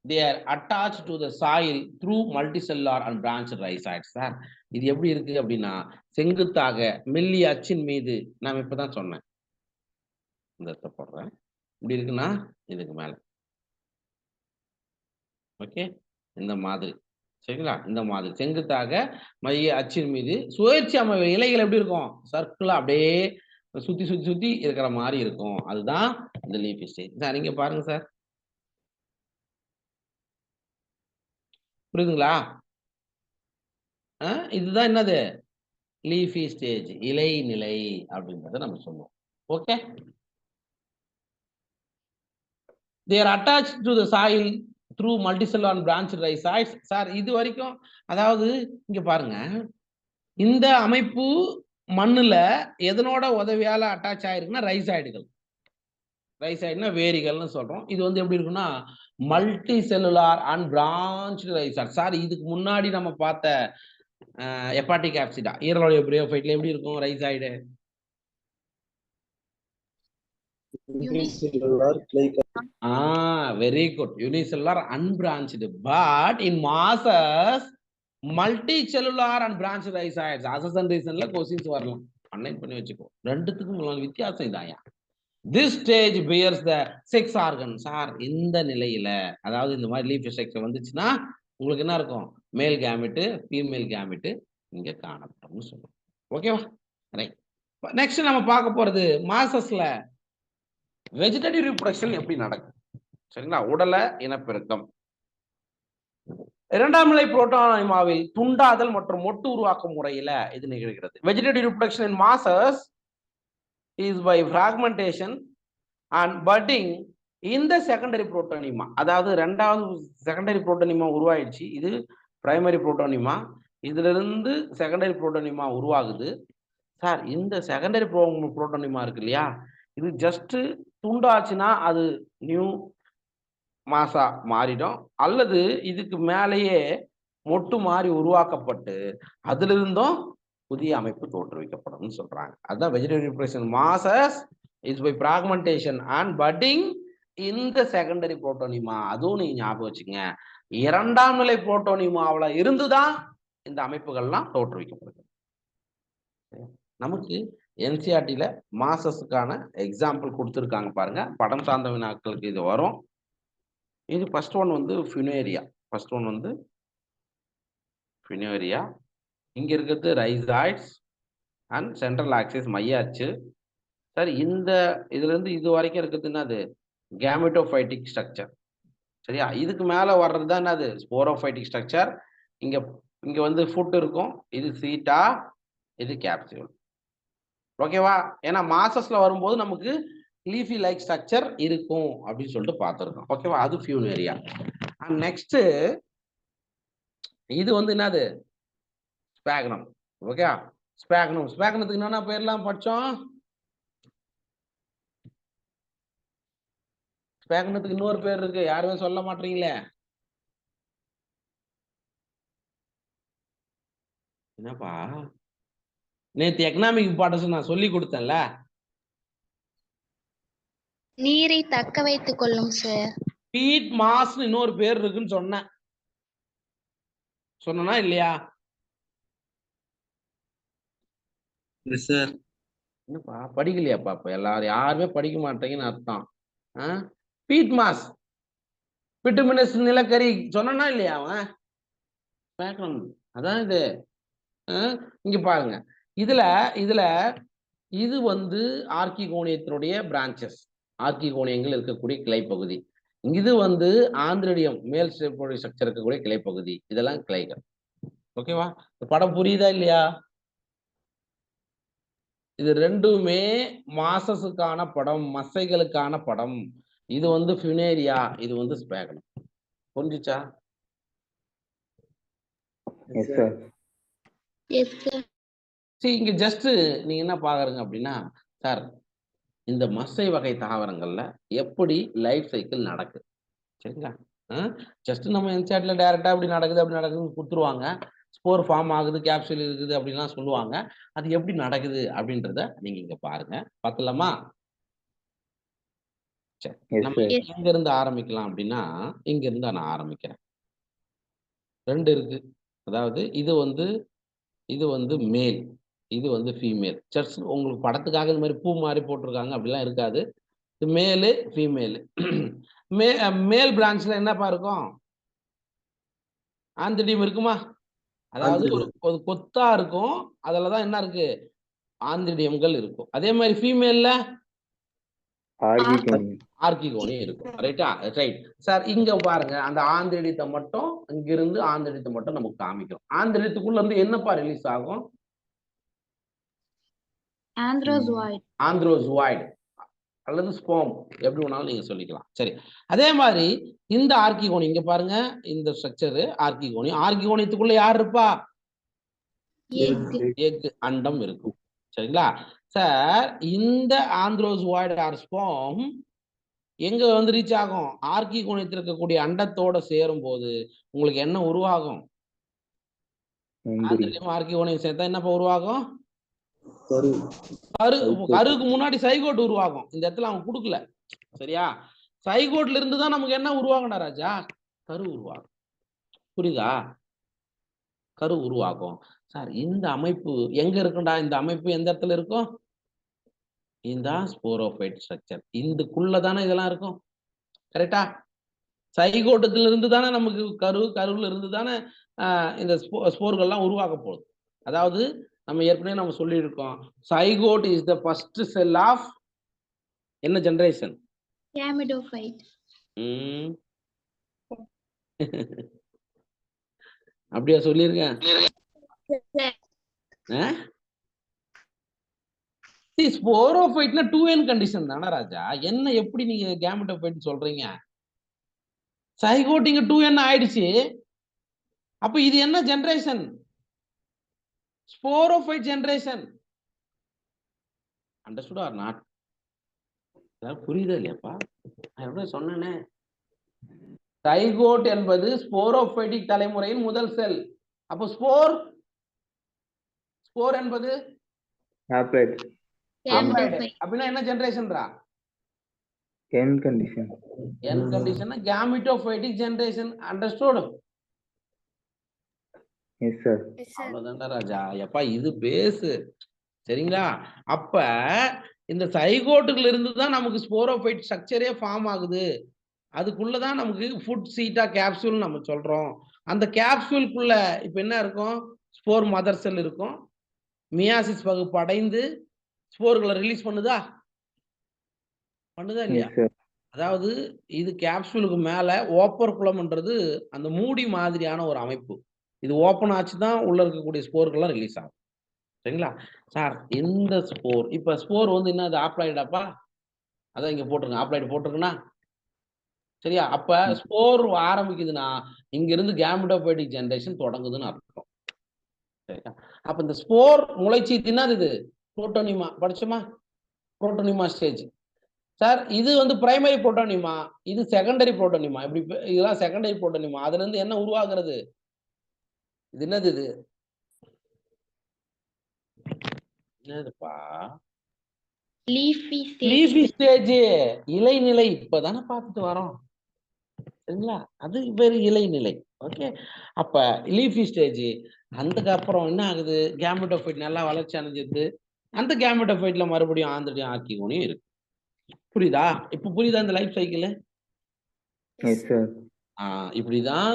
They are attached to the soil through multicellular and branched rhizoids. Sir இது எப்படி இருக்கு அப்படின்னா, செங்குத்தாக மெல்லிய அச்சின் மீது, நான் இப்பதான் சொன்னேன், இந்த போடுறேன், இப்படி இருக்குன்னா இதுக்கு மேல, ஓகே, இந்த மாதிரி, சரிங்களா? இந்த மாதிரி செங்குத்தாக மைய அச்சின் மீது சுழற்சி அமைவு இலைகள் எப்படி இருக்கும்? சர்க்கிளா அப்படியே சுத்தி சுத்தி சுத்தி இருக்கிற மாதிரி இருக்கும். அதுதான் இந்த லீஃபி ஸ்டேஜ். சார் நீங்க பாருங்க சார், புரியுதுங்களா? இதுதான் என்னது? லீஃபி ஸ்டேஜ், இலை நிலை அப்படின்றத நம்ம சொல்லுவோம். Okay, they are attached to the soil through multicellular and branched rhizoids. Sir இது வரைக்கும், அதாவது இங்க பாருங்க, இந்த அமைப்பு மண்ணுல எதனோட உதவியால அட்டாச் ஆயிருக்குன்னா ரைசாய்டுகள். ரைசாய்டுனா வேரிகள்னு சொல்றோம். இது வந்து எப்படி இருக்குன்னா multi cellular and branched rhizoid. Sir இதுக்கு முன்னாடி நம்ம பார்த்த ஹெப்பாட்டிக் ஆப்சிடா ஈரலோடைய பிரயோஃபைட்ல எப்படி இருக்கும் rhizoid? Very good. Unicellular unbranched. But in mosses multi cellular and branch rhizoids. Assertion ரீசன்ல கொஸ்டின்ஸ் வரலாம், அன்லைன் பண்ணி வச்சுக்கோ. ரெண்டுத்துக்கும் உள்ள வித்தியாசம் இதாயா. This stage bears the sex organ. Sir இந்த நிலையில, அதாவது இந்த மாதிரி லீஃப் ஸ்ட்ரக்சர் வந்துச்சுன்னா உங்களுக்கு என்ன இருக்கும்? மேல் கேமெட்டு, ஃபீமேல் கேமெட்டு இங்க காணப்படும்னு சொல்லுவோம். ஓகேவா? ரைட். நெக்ஸ்ட் நம்ம பார்க்க போறது மாசஸ்ல வெஜிடேட்டிவ் ரீப்ரொடக்ஷன் எப்படி நடக்கும். சரிங்களா? உடல இனப்பெருக்கம். இரண்டாம் நிலை புரோட்டோனிமாவில் துண்டாதல் மற்றும் மொட்டு உருவாக்கும் முறையில இது நிகழ்கிறது. Vegetative reproduction in masses is by fragmentation and budding in the secondary protonema. அதாவது ரெண்டாவது செகண்டரி புரோட்டோனிமா உருவாயிடுச்சு. இது பிரைமரி புரோட்டோனிமா. இதுல இருந்து செகண்டரி புரோட்டோனிமா உருவாகுது. சார் இந்த செகண்டரி புரோட்டோனிமா இருக்கு இல்லையா, இது ஜஸ்ட் துண்டாச்சுன்னா அது நியூ மாசா மாறிடும், அல்லது இதுக்கு மேலேயே மொட்டு மாறி உருவாக்கப்பட்டு அதுல இருந்தும் புதிய அமைப்பு தோற்றுவிக்கப்படும் சொல்றாங்க. அதான் vegetative reproduction mosses is by fragmentation and budding இந்த செகண்டரி புரோட்டோனிமா அதுவும் நீங்க ஞாபகம் வச்சுங்க. இரண்டாம் நிலை புரோட்டோனிமாவுல இருந்துதான் இந்த அமைப்புகள்லாம் தோற்றுவிக்கப்படுது. நமக்கு என்சிஆர்டில மாசஸ்க்கான எக்ஸாம்பிள் கொடுத்துருக்காங்க பாருங்க. படம் சார்ந்த வினாக்களுக்கு இது வரும். இது ஃபர்ஸ்ட் ஒன் வந்து ஃபினேரியா. ஃபர்ஸ்ட் ஒன் வந்து ஃபினேரியா. இங்க இருக்கிறது ரைசாய்ட்ஸ் அண்ட் சென்ட்ரல் ஆக்சிஸ் மைய அச்சு. சார் இந்த இதுல இருந்து இது வரைக்கும் இருக்கிறது என்னது? கேமெட்டோஃபைட்டிக் ஸ்ட்ரக்சர். சரியா? இதுக்கு மேல வர்றது தான் என்னது? Sporophytic structure. இங்க இங்க வந்து ஃபுட் இருக்கும். இது சீட்டா, இது கேப்சியூல். ஓகேவா? ஏன்னா மாசஸ்ல வரும்போது நமக்கு லீஃபி லைக் ஸ்ட்ரக்சர் இருக்கும் அப்படின்னு சொல்லிட்டு பார்த்துருக்கோம். ஓகேவா? அது ஃபியூனேரியா. அண்ட் நெக்ஸ்ட் இது வந்து என்னது? ஸ்பாக்னம். ஓகே? ஸ்பாக்னம். ஸ்பாக்னத்துக்கு என்னென்ன பேர்லாம் படிச்சோம்? ஸ்பாக்னத்துக்கு இன்னொரு பேர் இருக்கு. யாருமே சொல்ல மாட்டீங்களே. என்னப்பா? நேத்து எக்கனாமிக் இம்பார்ட்டன்ஸ் நான் சொல்லி கொடுத்தேன்ல. நீரை தக்க வைத்துக் கொள்ளும் சார். பீட் மாஸ் இன்னொரு பேர் இருக்குன்னு சொன்னேன். சொன்னா இல்லையா? சார் என்னப்பா படிக்கலையாப்பா? இப்ப எல்லாரும் யாருமே படிக்க மாட்டீங்கன்னு அர்த்தம். பீட் மாஸ், பிட்டுமினஸ் நிலக்கரி சொன்னா இல்லையா அவன்? அதான் இது. இங்க பாருங்க. இதுல இதுல இது வந்து ஆர்கிகோனியத்தினுடைய பிரான்ச்சஸ். ஆர்கிகோனியங்கள் இருக்கக்கூடிய கிளைப்பகுதி. இது வந்து ஆந்திரடியம் மேல் ஸ்ட்ரக்சர் இருக்கக்கூடிய கிளைப்பகுதி. இதெல்லாம் கிளைகள். ஓகேவா? படம் புரியுதா இல்லையா? இது ரெண்டுமே மாசஸுக்கான படம், மசைகளுக்கான படம். இது வந்து ஃபினேரியா, இது வந்து ஸ்பாக்னம். புரிஞ்சுச்சா? S sir. Yes sir. சரி, இங்க ஜஸ்ட் நீங்க என்ன பாக்குறீங்க அப்படின்னா, சார் இந்த மசை வகை தாவரங்கள்ல எப்படி லைஃப் சைக்கிள் நடக்குது? சரிங்களா? ஜஸ்ட் நம்ம என்சாட்ல டைரக்டா அப்படி நடக்குதுன்னு கொடுத்துருவாங்க. ஸ்போர் ஃபார்ம் ஆகுது, கேப்சூல் இருக்குது அப்படின்லாம் சொல்லுவாங்க. அது எப்படி நடக்குது அப்படின்றத நீங்க இங்க பாருங்க. பார்க்கலாமா? சரி, நம்ம எங்க இருந்து ஆரம்பிக்கலாம் அப்படின்னா, இங்க இருந்து நான் ஆரம்பிக்கிறேன். 2 இருக்கு. அதாவது இது வந்து மேல், இது வந்து ஃபீமேல். ஜஸ்ட் உங்களுக்கு படத்துக்காக இந்த மாதிரி பூ மாதிரி போட்டிருக்காங்க அப்படிலாம் இருக்காது. மேலு ஃபீமேலு. மேல் பிரான்ச்ல என்னப்பா இருக்கும்? ஆந்திடியம் இருக்குமா? அதாவது ஒரு கொத்தா இருக்கும். அதுலதான் என்ன இருக்கு? ஆந்திடியம்கள் இருக்கும். அதே மாதிரி ஃபீமேல்ல ஆர்கிகோனி இருக்கும். ரைட்டா? Right sir. இங்க பாருங்க, அந்த ஆந்திடியத்தை மட்டும் இங்கிருந்து ஆந்திடியத்தை மட்டும் நமக்கு காமிக்கும். ஆந்திடியத்துக்குள்ள இருந்து என்னப்பா ரிலீஸ் ஆகும்? ஆந்த்ரோசூவாய்டு. ஆந்த்ரோசூவாய்டு அல்லது ஸ்போம், எப்படி வேணாலும் நீங்க சொல்லிக்கலாம். சரி, அதே மாதிரி இந்த ஆர்கிகோனி இங்க பாருங்க. இந்த ஸ்ட்ரக்சர் ஆர்கிகோனி. ஆர்கிகோனியத்துக்குள்ள யார் இருப்பா? எக், அண்டம் இருக்கும். சரிங்களா சார்? இந்த ஆந்த்ரோசூவாய்டு ஆர் ஸ்போம் எங்க வந்து ரீச் ஆகும்? ஆர்கிகோனியத்தில் இருக்கக்கூடிய அண்டத்தோட சேரும் போது உங்களுக்கு என்ன உருவாகும்? ஆர்கிகோனியம் சேர்த்தா என்னப்பா உருவாகும்? கருவுக்கு முன்னாடி சைகோட் உருவாகும். இந்த இடத்துல அவன் கொடுக்கல. சரியா? சைகோட்ல இருந்து தான் நமக்கு என்ன உருவாகும்டா ராஜா? கரு உருவாகும். புரியுதா? கரு உருவாகும். சார் இந்த அமைப்பு எங்க இருக்குண்டா? இந்த அமைப்பு எந்த இடத்துல இருக்கும்? இந்த ஸ்போரோஃபைட் ஸ்ட்ரக்சர். இதுக்குள்ள தானே இதெல்லாம் இருக்கும். கரெக்டா? சைகோட்டத்துல இருந்து தானே நமக்கு கருவுல இருந்து தானே இந்த ஸ்போர்கள்லாம் உருவாக்க போகுது. அதாவது நம்ம ஏற்கனவே நம்ம சொல்லியிருக்கோம், zygote is the first cell of என்ன ஜெனரேஷன்? கேமிடோஃபைட். அப்படியா சொல்லியிருக்கேன்? ஸ்போரோஃபைட்னா 2n கண்டிஷன் தானே ராஜா? என்ன எப்படி நீங்க கேமெட்டோஃபைட் சொல்றீங்க? சைகோட் இங்க 2n ஆயிடுச்சு. அப்ப இது என்ன generation? Sporophyte generation. Understood or not? புரியுதா இல்லையாப்பா? நான் சொன்னேனே, சைகோட் என்பது ஸ்போரோஃபைட்டிக் தலைமுறையின் முதல் செல். அப்போ ஸ்போர் என்பது அப்படின்னா என்ன ஜெனரேஷன்ரா? End condition. End condition gametophytic generation. Understood? Yes, sir. அவ்வளவுதான்டா ராஜா. எப்பா இது பேஸ். சரிங்களா? அப்ப இந்த சைகோட்டுல இருந்து தான் நமக்கு ஸ்போரோஃபைட் ஸ்ட்ரக்சரே ஃபார்ம் ஆகுது. அதுக்குள்ளதான் நமக்கு ஃபுட் சீட்டா கேப்சூல் நம்ம சொல்றோம். அந்த கேப்சூலுக்குள்ள இப்ப என்ன இருக்கும்? ஸ்போர் மதர் செல் இருக்கும். மியாசிஸ் பகுப்பு அடைந்து ஸ்போர்களை ரிலீஸ் பண்ணுதா? பண்ணுதா இல்லையா? Yes, sir. அதாவது இது கேப்சூலுக்கு மேல ஓப்பர்குலம்ன்றது அந்த மூடி மாதிரியான ஒரு அமைப்பு. இது ஓப்பன் ஆச்சுதான் உள்ள இருக்கக்கூடிய ஸ்போர்கள்லாம் ரிலீஸ் ஆகும். சரிங்களா? சார் இந்த ஸ்போர் இப்ப ஸ்போர் வந்து என்ன ஆப்ளாய்டாப்பா? அதான் இங்க போட்டிருங்க. ஆப்ளாய்டு போட்டிருக்குன்னா சரியா? அப்ப ஸ்போர் ஆரம்பிக்குதுன்னா இங்க இருந்து கேமெட்டோபைடிக் ஜெனரேஷன் தொடங்குதுன்னு அர்த்தம். சரியா? அப்ப இந்த ஸ்போர் முளைச்சீத்து என்னது இது? புரோட்டோனிமா படிச்சோமா? Protonema stage. சார் இது வந்து பிரைமரி புரோட்டோனிமா, இது செகண்டரி புரோட்டோனிமா. இப்படி இதெல்லாம் செகண்டரி புரோட்டோனிமா. அதுல இருந்து என்ன உருவாகிறது? இது என்னது இது? என்னதுப்பா? Leafy stage. இலைநிலை. இப்பதானே பார்த்துட்டு வரோம். சரிங்களா? அது வேறு இலைநிலை. ஓகே. அப்ப லீஃபி ஸ்டேஜ். அதுக்கப்புறம் என்ன ஆகுது? கேமெட்டோஃபைட் நல்லா வளர்ச்சி அடைஞ்சிருது. அந்த கேமெட்டோஃபைட்ல மறுபடியும் ஆந்திரியம் ஆர்கிகோனியம் இருக்கு. புரியுதா? இப்ப புரியுதா இந்த லைஃப் சைக்கிள்? Yes, sir. இப்படிதான்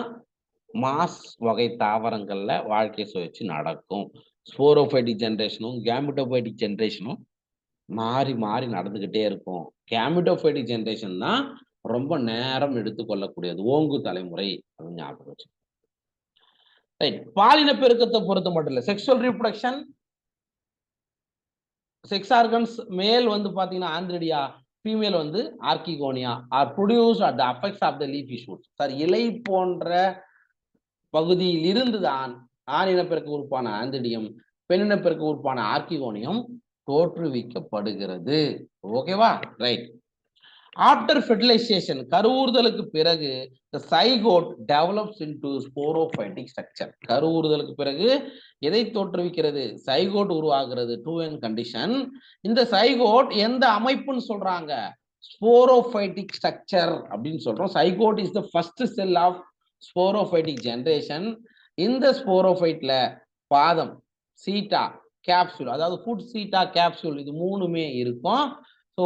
மாஸ் வகை தாவரங்கள்ல வாழ்க்கை சுழற்சி நடக்கும். ஸ்போரோஃபைட்டிக் ஜெனரேஷனும் கேமெட்டோஃபைட்டிக் ஜெனரேஷனும் மாறி மாறி நடந்துகிட்டே இருக்கும். கேமெட்டோஃபைட்டிக் ஜெனரேஷன் தான் ரொம்ப நேரம் எடுத்துக்கொள்ளக்கூடியது. ஓங்கு தலைமுறை அப்படின்னு ஞாபகம் வச்சு. ரைட். பாலின பெருக்கத்தை பொறுத்த மட்டும் இல்ல, sexual reproduction, sex organs, male வந்து பாத்தீங்கன்னா ஆந்திரிடியா, ஃபீமேல் வந்து archegonia are produce at the apex of the leafy shoot. Sir இலை போன்ற பகுதியில் இருந்துதான் ஆண் இனப்பெருக்க உறுப்பான ஆந்திரிடியம், பெண் இனப்பெருக்க உறுப்பான ஆர்கிகோனியம் தோற்றுவிக்கப்படுகிறது. ஓகேவா? ரைட். ஆஃப்டர் ஃபெர்டிலைசேஷன், கருவுறுதலுக்கு பிறகு the zygote develops into sporophytic structure. கருவுறுதலுக்கு பிறகு எதை தோற்றுவிக்கிறது? சைகோட் உருவாகிறது. 2n condition. இந்த சைகோட் எந்த அமைப்புன்னு சொல்றாங்க? ஸ்போரோஃபைட்டிக் ஸ்ட்ரக்சர் அப்படின்னு சொல்றோம். Zygote is the first cell of sporophytic generation. இந்த ஸ்போரோஃபைட்ல பாதம், சீட்டா, கேப்சூல், அதாவது ஃபுட் சீட்டா கேப்சூல், இது மூணுமே இருக்கும். So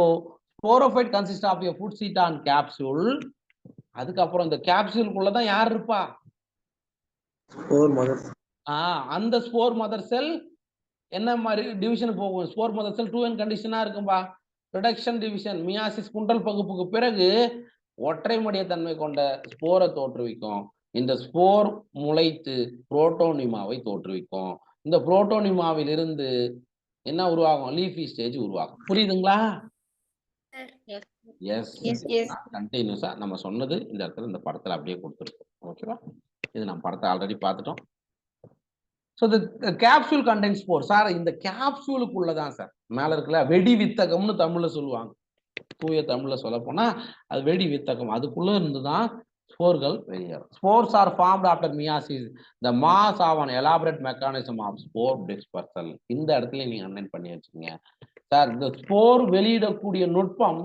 sporophyte consist of a food seta and capsule. அதுக்கப்புறம் இந்த கேப்சூலுக்குள்ளதான் யார் இருப்பா? அந்த ஸ்போர் மதர் செல் என்ன மாதிரி டிவிஷன் போகும்? ஸ்போர் மதர் செல் 2n கண்டிஷனா இருக்கும்பா. ரிடக்ஷன் டிவிஷன், மியாசிஸ் குண்டல் பகுப்புக்கு பிறகு ஒற்றை மடிய தன்மை கொண்ட ஸ்போரை தோற்றுவிக்கும். இந்த ஸ்போர் முளைத்து புரோட்டோனிமாவை தோற்றுவிக்கும். இந்த புரோட்டோனிமாவில் இருந்து என்ன உருவாகும்? லீஃபி ஸ்டேஜ் உருவாகும். புரியுதுங்களா? கண்டினியூஸா நம்ம சொன்னது இந்த இடத்துல இந்த படத்துல அப்படியே கொடுத்துருக்கோம். ஓகேவா? இது நம்ம படத்தை ஆல்ரெடி பார்த்துட்டோம். So the capsule condense spore. Sir இந்த கேப்சூலுக்குள்ளதான் சார் மேல இருக்குல்ல வெடி வித்தகம்னு தமிழ்ல சொல்லுவாங்க. தூய தமிழ்ல சொல்ல போனா அது வெடி வித்தகம். அதுக்குள்ள இருந்துதான் ஸ்போர்கள் வெளியேறும். Spores are formed after meiosis. The mass of an elaborate mechanism of spore dispersal. இந்த இடத்துல நீங்க அண்டர்லைன் பண்ணி வச்சுக்கோங்க. சார் இந்த ஸ்போர் வெளியிடக்கூடிய நுட்பம்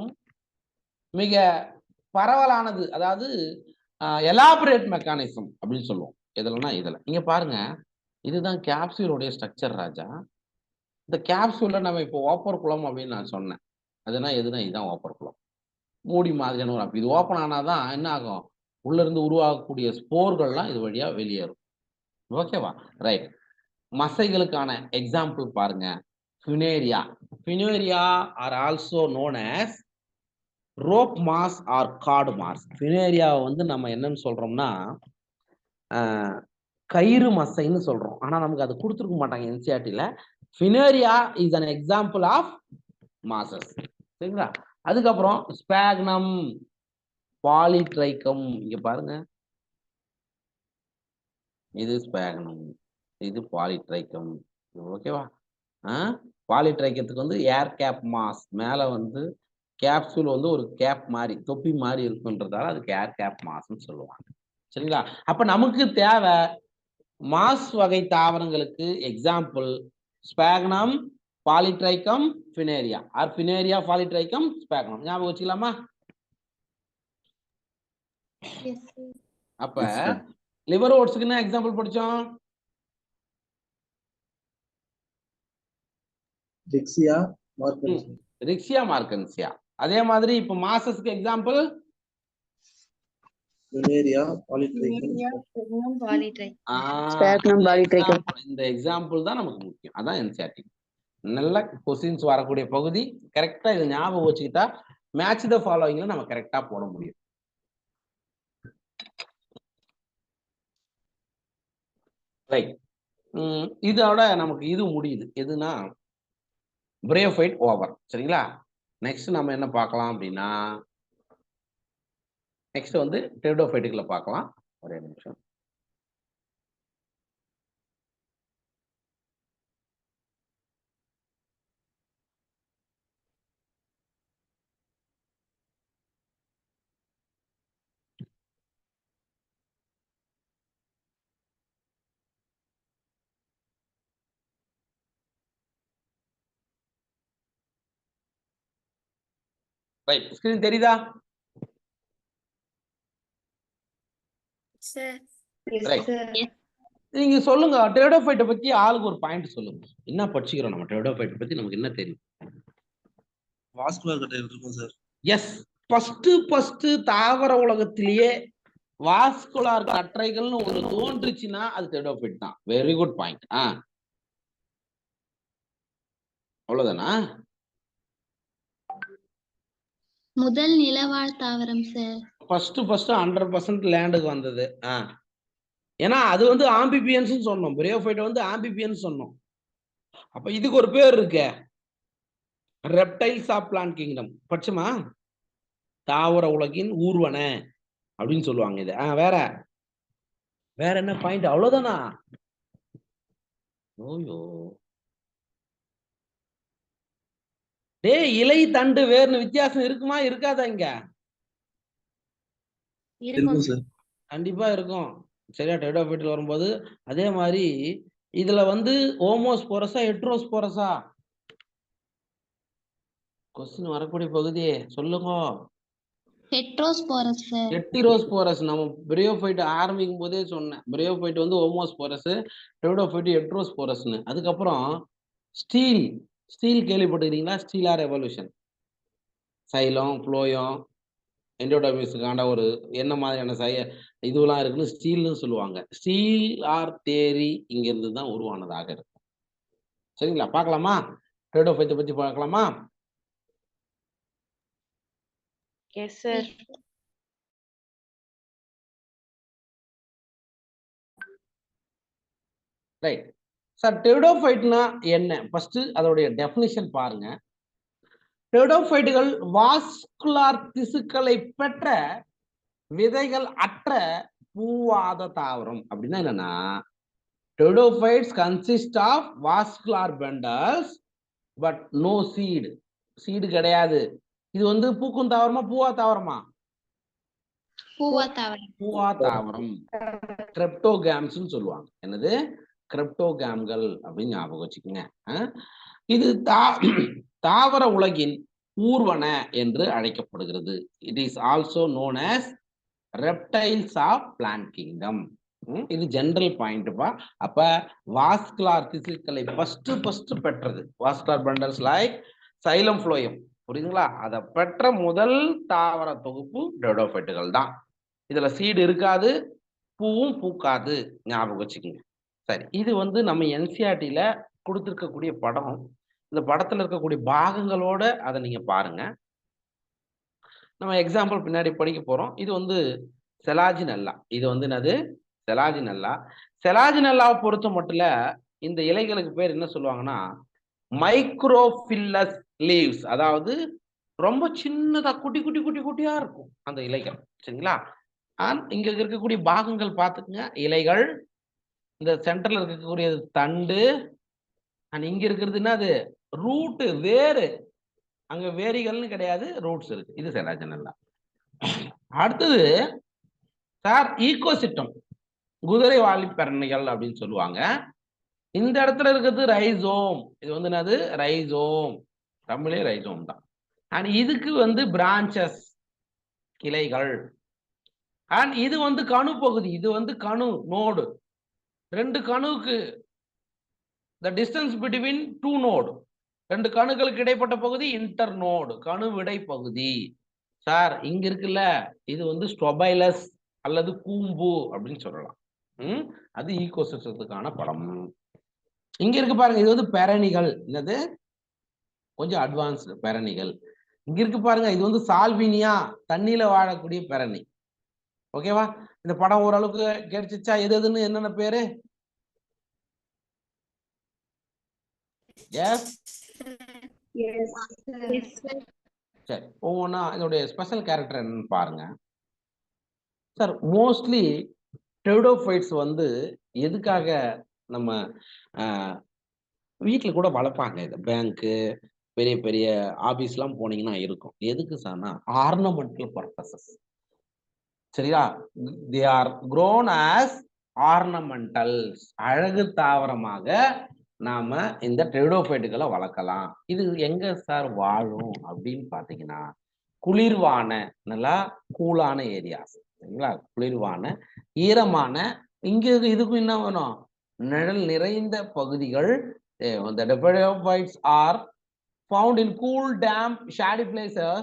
மிக பரவலானது. அதாவது எலாபரேட் மெக்கானிசம் அப்படின்னு சொல்லுவோம். இதுலன்னா இதுல இங்க பாருங்க, இதுதான் கேப்சூலுடைய ஸ்ட்ரக்சர் ராஜா. இந்த கேப்சூல்ல நம்ம இப்போ ஓப்பர் குளம் அப்படின்னு நான் சொன்னேன். அதுனா எதுனா இதுதான் ஓப்பர் குளம். மூடி மாதிரியான ஒரு இது ஓப்பன் ஆனாதான் என்ன ஆகும்? உள்ள இருந்து உருவாகக்கூடிய ஸ்போர்கள்லாம் இது வழியா வெளியேறும். ஓகேவா? ரைட். மசைகளுக்கான எக்ஸாம்பிள் பாருங்க. Funaria. Funaria are also known as rope moss or cord moss. ஃபினேரியாவை வந்து நம்ம என்னன்னு சொல்றோம்னா கயிறு மசைன்னு சொல்றோம். ஆனா நமக்கு அது கொடுத்துருக்க மாட்டாங்க என்சிஆர்டில. Funaria is an example of mosses. சரிங்களா? அதுக்கப்புறம் ஸ்பாக்னம், பாலிட்ரைக்கம். இங்க பாருங்க, இது ஸ்பாக்னம், இது பாலிட்ரைக்கம். ஓகேவா? பாலிட்ரைக்கத்துக்கு வந்து ஏர் கேப் மாஸ். மேல வந்து கேப்சூல் வந்து ஒரு கேப் மாதிரி தொப்பி மாதிரி இருக்குன்றதால அதுக்கு ஏர் கேப் மாஸ்ன்னு சொல்லுவாங்க. சரிங்களா? அப்ப நமக்கு தேவை மாஸ் வகை தாவரங்களுக்கு எக்ஸாம்பிள் ஸ்பாக்னம், பாலிட்ரைக்கம், ஃபினேரியா ஆர் ஃபினேரியா, பாலிட்ரைக்கம், ஸ்பாக்னம். ஞாபகம் வச்சுக்கலாமா? Yes, sir. அப்ப Yes, sir. லிவர் ஓட்ஸ்க்கு என்ன எக்ஸாம்பிள் படிச்சோம்? Dixia, Markensia. ரிக்ஸியா மார்கன்சியா. அதே மாதிரி இப்ப மாசஸ்க்கு example Lunaria, Polytrichum. Sphagnum polytrichum. இந்த எக்ஸாம்பிள் தான் நமக்கு முக்கியம். அதான் என்சிஆர்டி. நல்ல கொஸ்டின்ஸ் வரக்கூடிய பகுதி. கரெக்டா இது ஞாபகம் வச்சுக்கிட்டா மேட்ச் த ஃபாலோயிங்ல நம்ம கரெக்டா போட முடியும். ரைட். இதோட நமக்கு இது முடியுது. எதுனா பிரயோஃபைட் ஓவர். சரிங்களா? நெக்ஸ்ட் நம்ம என்ன பார்க்கலாம் அப்படின்னா நெக்ஸ்ட் வந்து டெரிடோஃபைட்டுகளை பார்க்கலாம். ஒரே நிமிஷம். ரைட். ஸ்கிரீன் தெரியுதா? ரைட். நீங்க சொல்லுங்க டெரிடோஃபைட்டை பத்தி ஆளுக்கு ஒரு பாயிண்ட் சொல்லுங்க. என்ன படிச்சுக்கிறோம் நம்ம டெரிடோஃபைட் பத்தி நமக்கு என்ன தெரியும்? வாஸ்குலர் கட்டைகள் இருக்கும் சார். எஸ். ஃபர்ஸ்ட் தாவர உலகத்திலேயே வாஸ்குலார் கற்றைகள்னு ஒன்று தோன்றுச்சுன்னா அது டெரிடோஃபைட் தான். Very good point. அவ்வளவுதானா? முதல் நிலவாழ் தாவரம் சார். ஃபர்ஸ்ட் 100% லேண்டுக்கு வந்தது. ஏன்னா அது வந்து ஆம்பிபியன்ஸ் சொன்னோம். பிரயோஃபைட் வந்து ஆம்பிபியன்ஸ் சொன்னோம். அப்ப இதுக்கு ஒரு பேர் இருக்கு, ரெப்டைல்ஸ் ஆஃப் பிளான்ட் கிங்டம். படிச்சுமா? தாவர உலகின் ஊர்வன அப்படின்னு சொல்லுவாங்க இது. வேற என்ன பாயிண்ட்? அவ்வளவுதானா? ஓயோ டே, இலை தண்டு வேர்னு வித்தியாசம் இருக்குமா இருக்காதா? இங்க இருக்கும் சார். கண்டிப்பா இருக்கும். சரியா? டெரிடோஃபைட்ல வரும்போது அதே மாதிரி இதுல வந்து ஓமோஸ்போரஸா ஹெட்ரோஸ்போரஸா? கொஸ்டின் வரக்கூடிய பகுதியே சொல்லுங்க. ஹெட்ரோஸ்போரஸ் சார். ஹெட்டிரோஸ்போரஸ். நம்ம பிரயோஃபைட் ஆரம்பிக்கும் போதே சொன்னேன். பிரயோஃபைட் வந்து ஓமோஸ்போரஸ், டெரிடோஃபைட் ஹெட்ரோஸ்போரஸ்னு. அதுக்கப்புறம் ஸ்டீல் கேள்விப்பட்டிருக்கீங்களா? Stelar evolution. Xylem, phloem, எண்டோடர்மிஸுக்கான ஒரு என்ன மாதிரியான இதுவெல்லாம் இருக்குன்னு ஸ்டீல்னு சொல்லுவாங்க. ஸ்டீல் ஆர் தேரி இங்கிருந்து தான் உருவானதாக இருக்கும். சரிங்களா? பார்க்கலாமா? டெரிடோஃபைட்டை பத்தி பார்க்கலாமா? Yes sir. Right sir. டெரிடோஃபைட்னா என்ன? ஃபர்ஸ்ட் அதோடைய டெஃபினிஷன் பாருங்க. டெரிடோஃபைட்டுகள் வாஸ்குலார் திசுக்களை பெற்ற விதைகள் அற்ற பூவாத தாவரம். அப்படின்னா என்னன்னா, pteridophytes consist of vascular plants but no seed. Seed கிடையாது. இது வந்து பூக்கும் தாவரமா பூவா தாவரமா? பூவா தாவரம். பூவா தாவரம். கிரிப்டோகாம்ஸ் சொல்லுவாங்க. என்னது? கிரிப்டோகாம்கள் அப்படின்னு ஞாபகம் வச்சுக்கோங்க. இது தாவர உலகின் ஊர்வன என்று அழைக்கப்படுகிறது. It is also known as reptiles of plant kingdom. இது ஜெனரல் பாயிண்ட்பா. அப்ப வாஸ்குலார் திசுக்களை ஃபர்ஸ்ட் பெற்றது vascular bundles like xylem, phloem. புரியுதுங்களா? அதை பெற்ற முதல் தாவர தொகுப்பு டெரிடோஃபைட்டுகள் தான். இதுல சீடு இருக்காது, பூவும் பூக்காது. ஞாபகம் வச்சுக்கோங்க. சரி, இது வந்து நம்ம என்சிஆர்டில கொடுத்துருக்கக்கூடிய படம். இந்த படத்துல இருக்கக்கூடிய பாகங்களோட அதை நீங்க பாருங்க. நம்ம எக்ஸாம்பிள் பின்னாடி படிக்க போறோம். இது வந்து செலாஜினல்லா. இது வந்து என்னது? செலாஜினல்லா. செலாஜினல்லாவை பொறுத்த மட்டும் இந்த இலைகளுக்கு பேர் என்ன சொல்லுவாங்கன்னா மைக்ரோஃபில்லஸ் லீவ்ஸ். அதாவது ரொம்ப சின்னதா குட்டியா இருக்கும் அந்த இலைகள். சரிங்களா? இங்க இருக்கக்கூடிய பாகங்கள் பார்த்துக்குங்க. இலைகள், இந்த சென்டர்ல இருக்கக்கூடிய தண்டு, இங்க இருக்கிறது என்னது? ரூட், வேறு. அங்க வேரிகள்னு கிடையாது, ரூட்ஸ் இருக்கு. இது செலாஜினல்லா. அடுத்தது சார் ஈகோசிட்டம், குதிரைவாலி பெரணிகள் அப்படின்னு சொல்லுவாங்க. இந்த இடத்துல இருக்கிறது ரைசோம். இது வந்து என்னது? ரைசோம். தமிழே ரைசோம் தான். அண்ட் இதுக்கு வந்து பிரான்சஸ், கிளைகள். அண்ட் இது வந்து கணு பகுதி, இது வந்து கணு நோடு. ரெண்டு கணுவுக்கு the distance between two node, ரெண்டு கணுக்களுக்கு இடைப்பட்ட பகுதி இன்டர் நோடு, கணு விடை பகுதி. சார் இங்க இருக்குல்ல, இது வந்து ஸ்டொபைலஸ் அல்லது கூம்பு அப்படின்னு சொல்லலாம். அது ஈகோசிஸ்டத்துக்கான படம். இங்க இருக்கு பாருங்க, இது வந்து பெரணிகள். என்னது? கொஞ்சம் அட்வான்ஸ்டு பெரணிகள். இங்க இருக்கு பாருங்க, இது வந்து சால்வினியா, தண்ணியில வாழக்கூடிய பெரணி. ஓகேவா? இந்த படம் ஓரளவுக்கு கிடைச்சிச்சா? எது எதுன்னு என்னென்ன பேரு? எஸ், சரி. ஒவ்வொன்றா இதோடைய ஸ்பெஷல் கேரக்டர் என்னன்னு பாருங்க. சார் மோஸ்ட்லி டெரிடோஃபைட்ஸ் வந்து எதுக்காக நம்ம வீட்டில் கூட வளர்ப்பாங்க. இது பேங்க்கு, பெரிய பெரிய ஆபீஸ்லாம் போனீங்கன்னா இருக்கும். எதுக்கு சார்னா ஆர்னமெண்டல் பர்பசஸ். சரியா? They are grown as ornamentals, அழகு தாவரமாக நாம இந்த டெரிடோஃபைட்டுகளை வளர்க்கலாம். இது எங்க சார் வாழும் அப்படின்னு பாத்தீங்கன்னா, குளிர்வான, நல்லா கூலான ஏரியாஸ். சரிங்களா? குளிர்வான, ஈரமான, இங்க இதுக்கும் என்ன வேணும்? நிழல் நிறைந்த பகுதிகள். The Dipterophytes are found in cool, damp, shady places,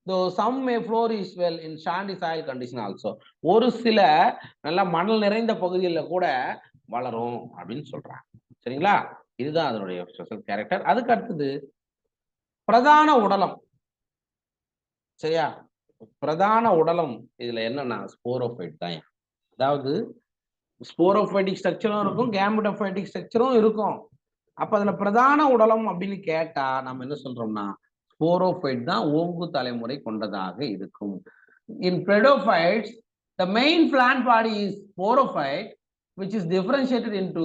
though some may flourish well in sandy soil condition also. ஒரு சில நல்ல மணல் நிறைந்த பகுதிகளில் கூட வளரும் அப்படின்னு சொல்றாங்க. சரிங்களா? இதுதான் அதனுடைய ஸ்பெஷல் கேரக்டர். அதுக்கு அடுத்தது பிரதான உடலம். சரியா? பிரதான உடலம் இதுல என்னன்னா ஸ்போரோஃபைட் தான். அதாவது ஸ்போரோஃபைட்டிக் ஸ்ட்ரக்சரும் இருக்கும், கேமெட்டோஃபைட்டிக் ஸ்ட்ரக்சரும் இருக்கும். அப்ப அதுல பிரதான உடலம் அப்படின்னு கேட்டா நம்ம என்ன சொல்றோம்னா ஸ்போரோஃபைட் தான் ஓங்கு தலைமுறை கொண்டதாக இருக்கும். இன் பெடோஃபைட்ஸ் the main plant body is sporophyte, which is differentiated into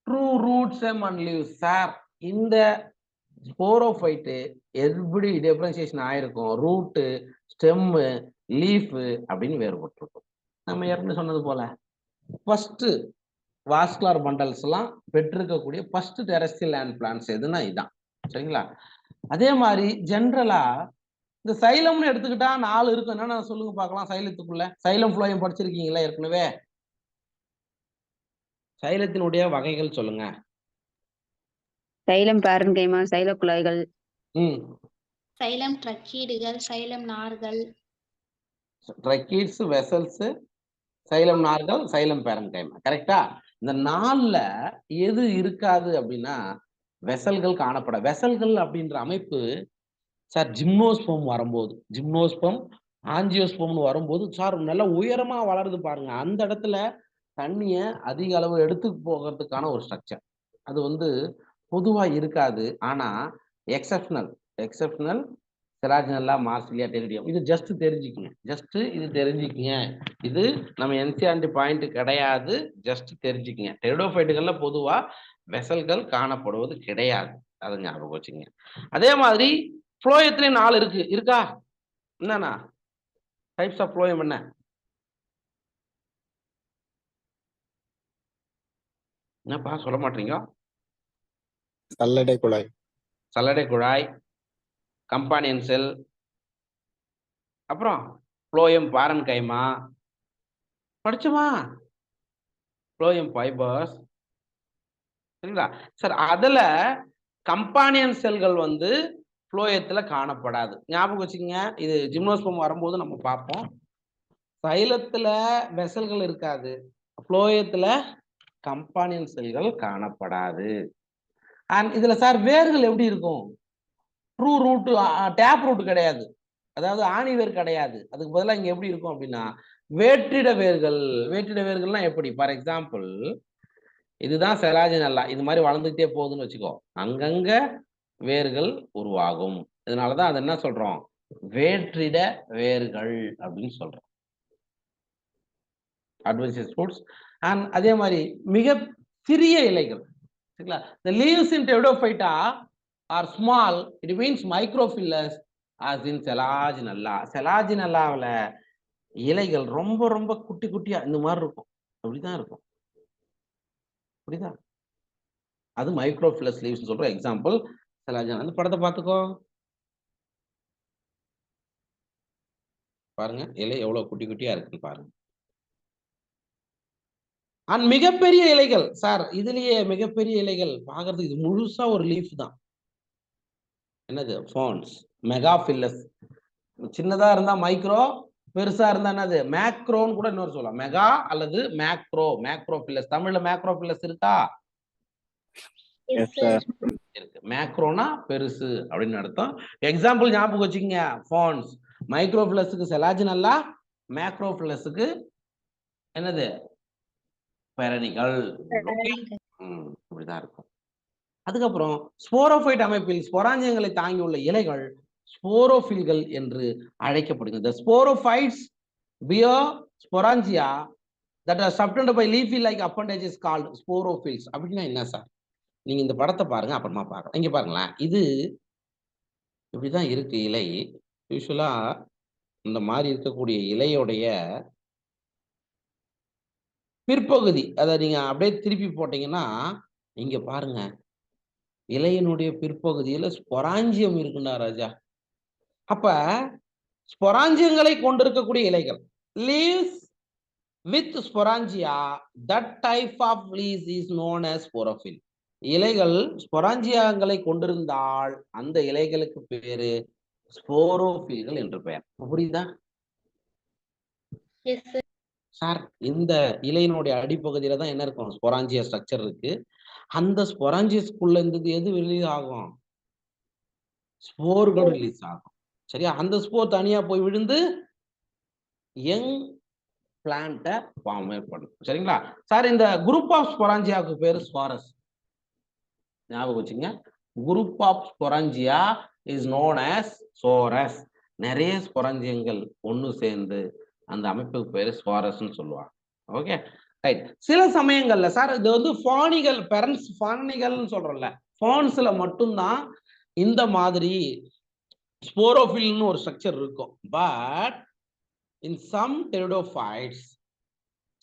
true root, stem and leaves. Sir இந்த ஸ்போரோஃபைட் எப்படி டிஃபரன்சியேஷன் ஆயிருக்கும்? ரூட்டு, ஸ்டெம்மு, லீஃப் அப்படின்னு வேறுபட்டிருக்கும். நம்ம ஏற்கனவே சொன்னது போல ஃபர்ஸ்ட் வாஸ்குலர் பண்டல்ஸ் எல்லாம் பெற்றிருக்கக்கூடிய ஃபர்ஸ்ட் டெரஸ்ட்ரியல் லேண்ட் பிளான்ஸ் எதுனா இதான். சரிங்களா? அதே மாதிரி ஜென்ரலா இந்த சைலம்னு எடுத்துக்கிட்டா 4 இருக்கும். என்னன்னா சொல்லுங்க பார்க்கலாம். சைலத்துக்குள்ள சைலம் ஃப்ளோயம் படிச்சிருக்கீங்களா ஏற்கனவே? சைலத்தினுடைய வகைகள் சொல்லுங்க. சைலம் பாரன்கைமா, சைல குழாய்கள், சைலம் ட்ரக்கீடுகள், சைலம் நார்கள், ட்ரக்கீட்ஸ், வெசல்ஸ், சைலம் நார்கள், சைலம் பேரன்கைமா. கரெக்டா? இந்த 4ல எது இருக்காது அப்படின்னா வெசல்கள் காணப்பட. வெசல்கள் அப்படின்ற அமைப்பு சார் ஜிம்னோஸ்பம் வரும்போது, ஜிம்னோஸ்பம், ஆஞ்சியோஸ்பம்னு வரும்போது சார் நல்லா உயரமா வளருது பாருங்க. அந்த இடத்துல தண்ணிய அதிக அளவு எடுத்துட்டு போகிறதுக்கான ஒரு ஸ்ட்ரக்சர். அது வந்து பொதுவா இருக்காது. ஆனா எக்ஸப்ஷனல் செராஜினல்லா, மார்சிலியா, டெரிடியம். இது ஜஸ்ட் தெரிஞ்சுக்கங்க. இது தெரிஞ்சுக்கங்க. இது நம்ம என்சிஆர்டி பாயிண்ட் கிடையாது. ஜஸ்ட் தெரிஞ்சுக்கங்க. டெரிடோஃபைட்டுகள்ல பொதுவா வெசல்கள் காணப்படுவது கிடையாது. அதை ஞாபகம் வச்சுங்க. அதே மாதிரி ஃப்ளோயத்திலே 4 இருக்கா? என்னன்னா டைப்ஸ் ஆஃப் ஃப்ளோயம் என்ன? என்னப்பா சொல்ல மாட்டீங்க? சல்லடை குழாய், கம்பானியன் செல், அப்புறம் ஃப்ளோயம் பாரன்கைமா படிச்சோமா? Phloem fibres. சரிங்களா சார்? அதுல கம்பானியன் செல்கள் வந்து ஃப்ளோயத்துல காணப்படாது. ஞாபகம் வச்சுக்கோங்க. இது ஜிம்னோஸ்பம் வரும்போது நம்ம பார்ப்போம். சைலத்துல வெசல்கள் இருக்காது, ஃப்ளோயத்துல கம்பானியன் செல்கள் காணப்படாது. அண்ட் இதுல சார் வேர்கள் எப்படி இருக்கும்? ட்ரூ ரூட், டேப் ரூட் கிடையாது. அதாவது ஆணி வேர் கிடையாது. அதுக்கு பதிலாக இங்க எப்படி இருக்கும் அப்படின்னா வேற்றிட வேர்கள். வேற்றிட வேர்கள்னா எப்படி? ஃபார் எக்ஸாம்பிள் இதுதான் செலாஜினல்லா. இது மாதிரி வளர்ந்துகிட்டே போகுதுன்னு வச்சுக்கோ, அங்கங்க வேர்கள் உருவாகும். இதனாலதான் அது என்ன சொல்றோம்? வேற்றிட வேர்கள் அப்படின்னு சொல்றோம். Adventures fruits. அண்ட் அதே மாதிரி மிக சிறிய இலைகள். சரிங்களா? the leaves in Pteridophyta are small. It means microphyllous as in செலாஜினல்லா. செலாஜினல்லாவில் இலைகள் ரொம்ப ரொம்ப குட்டி குட்டியா இந்த மாதிரி இருக்கும். அப்படிதான் இருக்கும். புரியுதா? அது மைக்ரோஃபில்லஸ் லீவ்ஸ் சொல்ற எக்ஸாம்பிள் செலாஜினல்லா. அந்த படத்தை பார்த்துக்கோ. பாருங்க இலை எவ்வளவு குட்டி குட்டியா இருக்குன்னு பாருங்க. அண்ட் மிகப்பெரிய இலைகள் சார், இதுலயே மிகப்பெரிய இலைகள் பாக்குறதுக்கு இது முழுசா ஒரு லீஃப் தான். என்னது? ஃபான்ஸ், மெகாஃபில்லஸ். சின்னதா இருந்தா மைக்ரோ, பெருசா இருந்தா என்னது? மேக்ரோன்னு கூட இன்னொரு சொல்லலாம். மெகா அல்லது மேக்ரோ, மேக்ரோஃபில்லஸ். தமிழ்ல மேக்ரோஃபில்லஸ் இருக்கா? Yes, sir. இருக்கு. மேக்ரோனா பெருசு அப்படின்னு அர்த்தம். எக்ஸாம்பிள் ஞாபகம் வச்சுக்கங்க. ஃபான்ஸ். மைக்ரோஃபில்லஸுக்கு செலாஜினல்லா, மேக்ரோஃபில்லஸுக்கு என்னது? பெரனிகள். இப்படிதான் இருக்கும். அதுக்கப்புறம் ஸ்போரோஃபைட் அமைப்பில் ஸ்பொராஞ்சியங்களை தாங்கியுள்ள இலைகள் ஸ்போரோஃபில்கள் என்று அழைக்கப்படுகிறது. The sporophylls bear sporangia that are subtended by leafy like appendages called sporophylls. அப்படின்னா என்ன சார்? நீங்க இந்த படத்தை பாருங்க, அப்புறமா பார்க்கலாம். இங்க பாருங்களேன், இது இப்படிதான் இருக்கு இலை. யூஸ்வலா இந்த மாதிரி இருக்கக்கூடிய இலையோடைய பிற்பகுதி அதை நீங்க அப்படியே திருப்பி போட்டீங்கன்னா இங்க பாருங்க, இலையினுடைய பிற்பகுதியில ஸ்பொராஞ்சியம் இருக்குண்டா ராஜா. அப்ப ஸ்பொராஞ்சியங்களை கொண்டிருக்கக்கூடிய இலைகள், leaves with sporangia, that type of leaves is known as sporophyll. இலைகள் ஸ்பொராஞ்சியங்களை கொண்டிருந்தால் அந்த இலைகளுக்கு பேரு ஸ்போரோஃபில்கள் என்று பெயர். புரியுதா சார்? இந்த இலையினுடைய அடிப்பகுதியில தான் என்ன இருக்கும்? ஸ்பொராஞ்சியா ஸ்ட்ரக்சர் இருக்கு. அந்த ஸ்பொராஞ்சியஸ்குள்ள இருந்து எது ரிலீஸ் ஆகும்? ஸ்போர்கள் ரிலீஸ் ஆகும். சரியா? அந்த ஸ்போர் தனியா போய் விழுந்து யங் பிளான்ட்டை ஃபார்ம் பண்ணும். சரிங்களா சார்? இந்த குரூப் ஆஃப் ஸ்பொராஞ்சியாவுக்கு பேரு ஸ்பாரஸ். ஞாபகம் வச்சுங்க. Group of sporangia is known as sorus. நிறைய ஸ்பொராஞ்சியங்கள் ஒன்று சேர்ந்து அந்த அமைப்புக்கு பேரு ஸ்பாரஸ்ன்னு சொல்லுவாங்க. Okay right. சில சமயங்கள்ல சார் இது வந்து ஃபானிகள், பெரன்ஸ் ஃபானிகள்னு சொல்றோம்ல, ஃபான்ஸ்ல மட்டும்தான் இந்த மாதிரி ஸ்போரோஃபில்னு ஒரு ஸ்ட்ரக்சர் இருக்கும். But in some pteridophytes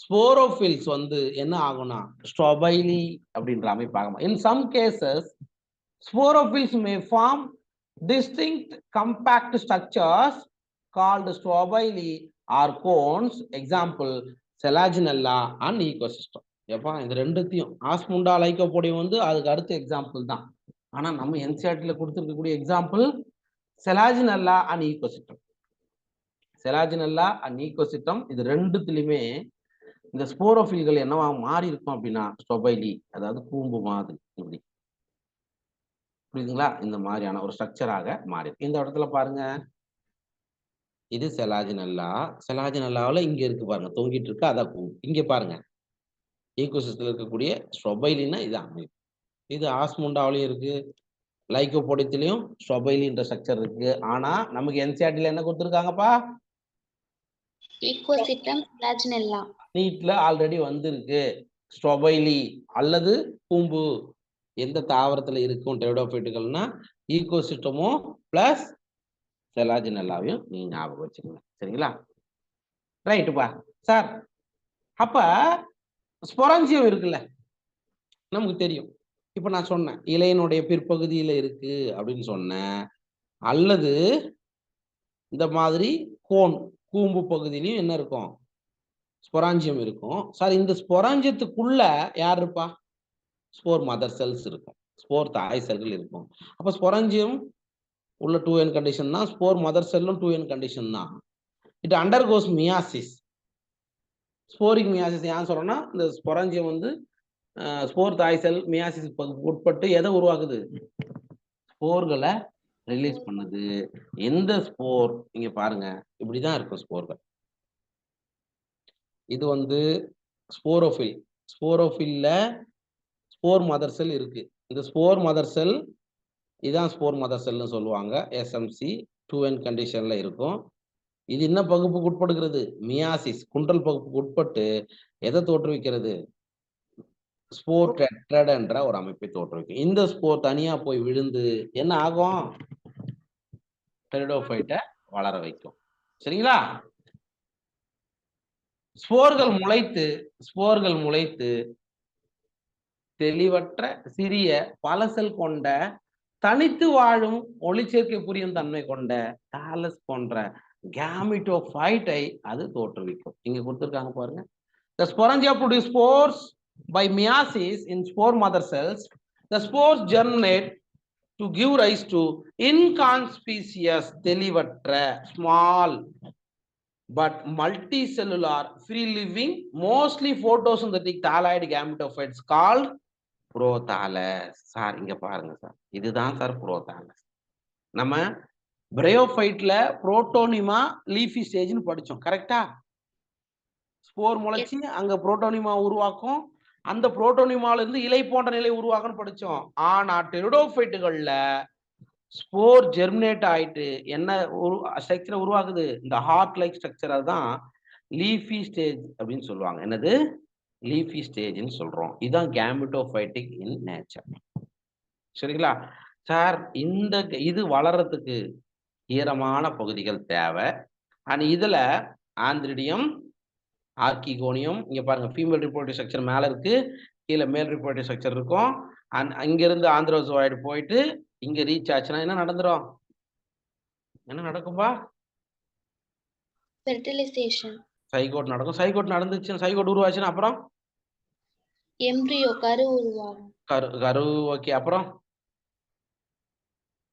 sporophylls வந்து என்ன ஆகும்னா ஸ்ட்ரோபைலி அப்படின்ற அமைப்பு ஆகும். In some cases sporophylls may form distinct compact structures called strobili or cones. Example selaginella and ecosystem. எப்பா இந்த ரெண்டுத்தையும் ஆஸ்முண்டா லைக்கோபோடியம் வந்து அதுக்கு அடுத்த எக்ஸாம்பிள் தான். ஆனா நம்ம என்சிஆர்டில கொடுத்துருக்கக்கூடிய example Selaginella and Equisetum. Selaginella and Equisetum இது ரெண்டுத்துலயுமே இந்த ஸ்போரோஃபில்கள் என்னவா மாறி இருக்கும் அப்படின்னா ஸ்ட்ரோபைலி, அதாவது கூம்பு மாதிரி இப்படி. புரியுதுங்களா? இந்த மாதிரியான ஒரு ஸ்ட்ரக்சராக மாறி இந்த இடத்துல பாருங்க, இது செலாஜினல்லா. செலாஜினல்லாவில் இங்க இருக்கு பாருங்க, தொங்கிட்டு இருக்கு, அதான் கூம்பு. இங்க பாருங்க ஈகோசிஸ்டத்தில் இருக்கக்கூடிய ஸ்ட்ரோபைலின்னா இது அமைப்பு. இது ஆஸ்முண்டாவிலையும் இருக்கு, லைக்கோபோடியத்திலையும் ஸ்ட்ரோபைலின்ற ஸ்ட்ரக்சர் இருக்கு. ஆனா நமக்கு என்சிஆர்டில என்ன கொடுத்துருக்காங்கப்பா? ஈகோசிஸ்டம் செலாஜினல்லா. நீட்ல ஆல்ரெடி வந்திருக்கு ஸ்ட்ரோபைலி அல்லது கூம்பு. எந்த தாவரத்துல இருக்கும் டெரிடோஃபைட்டுகள்னா ஈகோசிஸ்டமோ பிளஸ் செலாஜினல்லாவையும் நீங்க ஞாபகம் வச்சுக்கோங்க. சரிங்களா ரைட்டுப்பா சார்? அப்ப ஸ்பொராஞ்சியம் இருக்குல்ல, நமக்கு தெரியும். இப்ப நான் சொன்னேன் இலையினுடைய பிற்பகுதியில இருக்கு அப்படின்னு சொன்னேன், அல்லது இந்த மாதிரி கோன் கூம்பு பகுதியிலையும் என்ன இருக்கும்? ஸ்பொராஞ்சியம் இருக்கும். சார் இந்த ஸ்பொராஞ்சியத்துக்குள்ள யார் இருப்பா? ஸ்போர் மதர் செல்ஸ் இருக்கும், ஸ்போர் தாய் செல்கள் இருக்கும். அப்ப ஸ்பொராஞ்சியம் உள்ள 2n கண்டிஷன் தான், ஸ்போர் மதர் செல்லும் 2n கண்டிஷன் தான். It undergoes meiosis. Sporic meiosis ஏன் சொல்றோம்னா இந்த ஸ்பொராஞ்சியம் வந்து ஸ்போர் தாய் செல் மியாசிஸ் உட்பட்டு எதை உருவாக்குது? ஸ்போர்களை ரிலீஸ் பண்ணுது. எந்த ஸ்போர்? இங்க பாருங்க இப்படிதான் இருக்கும் ஸ்போர்கள். இது வந்து ஸ்போரோஃபில். ஸ்போரோஃபில்ல ஸ்போர் மதர் செல் இருக்கு. இந்த ஸ்போர் மதர் செல் இதான் ஸ்போர் மதர் செல்னு சொல்லுவாங்க. எஸ்எம்சி 2n கண்டிஷன்ல இருக்கும். இது என்ன பகுப்புக்கு உட்படுகிறது? மியாசிஸ், குண்டல் பகுப்புக்கு உட்பட்டு எதை தோற்றுவிக்கிறது? ஸ்போர் டெட்ராட் என்ற ஒரு அமைப்பை தோற்றுவிக்கும். இந்த ஸ்போர் தனியா போய் விழுந்து என்ன ஆகும்? டெரிடோஃபைட்டை வளர வைக்கும். சரிங்களா? ஸ்போர்கள் முளைத்து தெளிவற்ற சிறிய பல செல் கொண்ட தனித்து வாழும் ஒளிச்சேர்க்கை புரியும் தன்மை கொண்ட தாலஸ் போன்ற கேமிட்டோஃபைட்டை அது தோற்றுவிக்கும். இங்க கொடுத்திருக்காங்க பாருங்க. The sporangia produce spores by meiosis in spore mother cells. The spores germinate to give rise to inconspicuous தெளிவற்ற small but multicellular free living mostly photosynthetic thalloid gametophytes called prothallus. Sir இங்க பாருங்க sir, இதுதான் sir புரோதாலஸ். நம்ம பிரயோஃபைட்ல protonema leafy ஸ்டேஜ்னு படிச்சோம், கரெக்டா? Spore முளைச்சி அங்க protonema உருவாக்கும், அந்த புரோட்டோனிமால இருந்து இலை போன்ற நிலை உருவாக்கும்னு படிச்சோம். ஆனா டெரிடோஃபைட்டுகள்ல ஸ்போர் ஜெர்மினேட் ஆயிட்டு என்ன ஒரு ஸ்ட்ரக்சரை உருவாக்குது, இந்த ஹார்ட் லைக் ஸ்ட்ரக்சர். அதுதான் லீஃபி ஸ்டேஜ் அப்படின்னு சொல்லுவாங்க. என்னது? லீஃபி ஸ்டேஜ்னு சொல்றோம். இதுதான் கேமிட்டோஃபைட்டிக் இன் நேச்சர். சரிங்களா சார்? இந்த இது வளர்றதுக்கு ஈரமான பகுதிகள் தேவை. அண்ட் இதுல ஆந்திரிடியம், ஆர்கிகோனியம், இங்க பாருங்க ஃபீமேல் ரிப்ரொடக்டிவ் ஸ்ட்ரக்சர் மேல இருக்கு, கீழே மேல் ரிப்ரொடக்டிவ் ஸ்ட்ரக்சர் இருக்கும். அண்ட் அங்கிருந்து ஆந்திரோசோய்டு போயிட்டு இங்க ரீச் ஆச்சுன்னா என்ன நடந்துரும்? என்ன நடக்கும்பா? ஃபெர்டிலைசேஷன். சைகோட் நடக்கும். சைகோட் நடந்துச்சுன்னா, சைகோட் உருவாச்சுன்னா அப்புறம் எம்ப்ரியோ கரு உருவாகும். கரு. ஓகே, அப்புறம்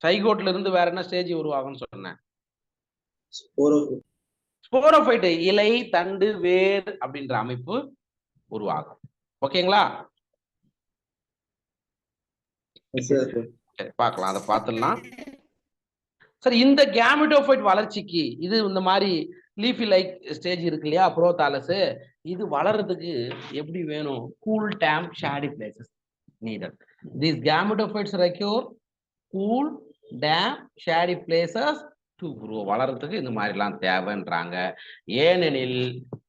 சைகோட்ல இருந்து வேற என்ன ஸ்டேஜ் உருவாகும்னு சொன்னேன்? ஸ்போரோஃபைட், இலை, தண்டு, வேர் அப்படின்ற அமைப்பு உருவாகும். ஓகேங்களா? பார்க்கலாம், அதை பார்த்துடலாம். சரி, இந்த கேமிட்டோஃபைட் வளர்ச்சிக்கு இது இந்த மாதிரி லீஃபி லைக் ஸ்டேஜ் இருக்கு இல்லையா, புரோதாலஸ், இது வளர்றதுக்கு எப்படி வேணும்? Cool, damp, shady places needed. These gametophytes require cool, damp, shady places to grow. வளர்றதுக்கு இந்த மாதிரிலாம் தேவைன்றாங்க. ஏனெனில்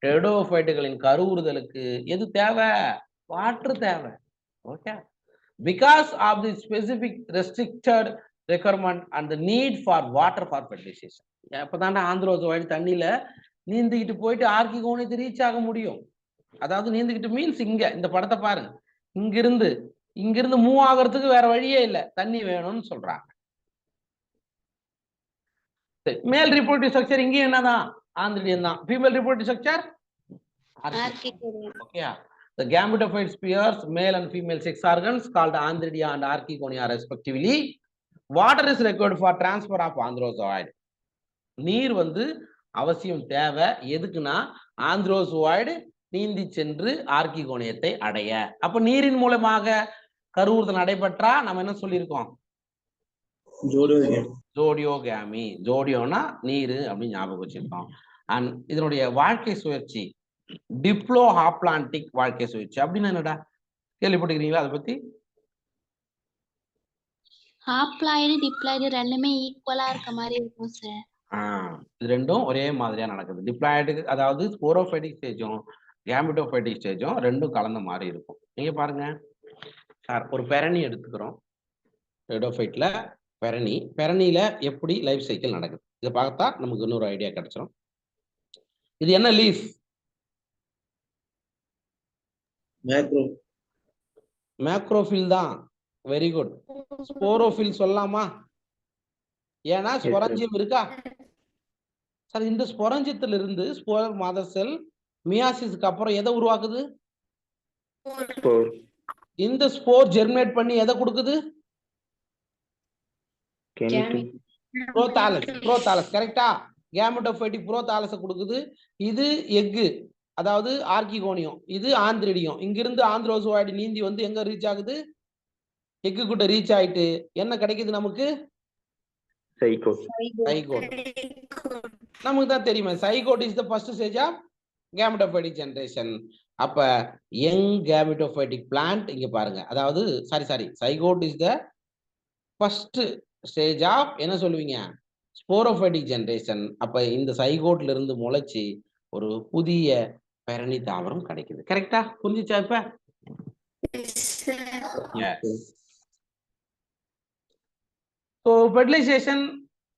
டெரிடோஃபைட்டுகளின் கருவுறுதலுக்கு எது தேவை? வாட்டர் தேவை. Okay, because of the specific restricted requirement and the need for water for fertilization. அப்பதான் ஆந்திரோசோய்டு தண்ணியில நீந்திக்கிட்டு போயிட்டு ஆர்கிகோனியத்தை ரீச் ஆக முடியும். அதாவது நீந்திக்கிட்டு மீன்ஸ் இங்க இந்த படத்தை பாருங்க, இங்கிருந்து மூவ் ஆகிறதுக்கு வேற வழியே இல்லை, தண்ணி வேணும்னு சொல்றாங்க. மேல் ரிப்ரொடக்டிவ் ஸ்ட்ரக்சர் இங்கேயும் என்னதான்? ஆந்திரிடியம் தான். Female reproductive structure archegonium. Okay. The gametophyte spears male and female sex organs called andridia and archegonia respectively. Water is required for transfer of androzoid. நீர் அவசியம் தேவை. எதுக்குன்னா ஆந்திரோசோய்டு நீந்தி சென்று ஆர்கிகோனியத்தை அடைய. அப்ப நீரின் மூலமாக கருவுறுதல் நடைபெற்றா நம்ம என்ன சொல்லியிருக்கோம்? ஜோடியோகாமி. ஜோடியோனா நீரு அப்படின்னு ஞாபகம் வச்சிருக்கோம். அண்ட் இதனுடைய வாழ்க்கை சுழற்சி டிப்ளோ ஹாப்ளான்டிக் வாழ்க்கை சுழற்சி அப்படின்னா என்னடா, கேள்விப்பட்டிருக்கீங்களா? அதை பத்தி ஹாப்ளாய்டு டிப்ளாய்டு ரெண்டுமே ஈக்குவலா இருக்க மாதிரி இருக்கும் சார். இது ரெண்டும் ஒரே மாதிரியா நடக்குது. டிப்ளாய்டு அதாவது ஸ்போரோஃபைட்டிக் ஸ்டேஜும் கேமிட்டோஃபைட்டிக் ஸ்டேஜும் ரெண்டும் கலந்த மாதிரி இருக்கும். நீங்க பாருங்க சார், ஒரு பெரணி எடுத்துக்கிறோம். டெரிடோஃபைட்ல பெரணியில எப்படி லைஃப் சைக்கிள் நடக்குது இதை பார்த்தா நமக்கு இன்னொரு ஐடியா கிடைச்சிடும். இது என்ன லீஃப்? மேக்ரோஃபில் தான். Very good. ஸ்போரோஃபில் சொல்லலாமா? ஏன்னா ஸ்பொரஞ்சியம் இருக்கா சார்? இந்த ஸ்பொரஞ்சியத்துல இருந்து ஸ்போர் மதர் செல் மியாசிஸ்க்கு அப்புறம் எதை உருவாக்குது? இந்த ஸ்போர் ஜெர்மினேட் பண்ணி எதை கொடுக்குது? புரோதாலஸ். கரெக்டா? கேமெட்டோஃபைட்டிக் புரோதாலஸை கொடுக்குது. இது எக்கு, அதாவது ஆர்கிகோனியம். இது ஆந்திரிடியம். இங்கிருந்து ஆந்திரோசோய்டு நீந்தி எங்க ரீச் ஆகுது? எக்கு கிட்ட ரீச் ஆயிட்டு என்ன கிடைக்குது நமக்கு? சைகோட். நமக்கு தான் தெரியுமே, zygote is the first stage of gametophytic generation. அப்ப யங் கேமெட்டோஃபைட்டிக் பிளான்ட் இங்க பாருங்க, அதாவது sorry zygote is the first stage of என்ன சொல்லுவீங்க? Sporophytic generation. அப்ப இந்த சைகோட்ல இருந்து முளைச்சி ஒரு புதிய பெரணி தாவரம் கிடைக்குது. கரெக்டா? புரிஞ்சுச்சா இப்ப? So fertilisation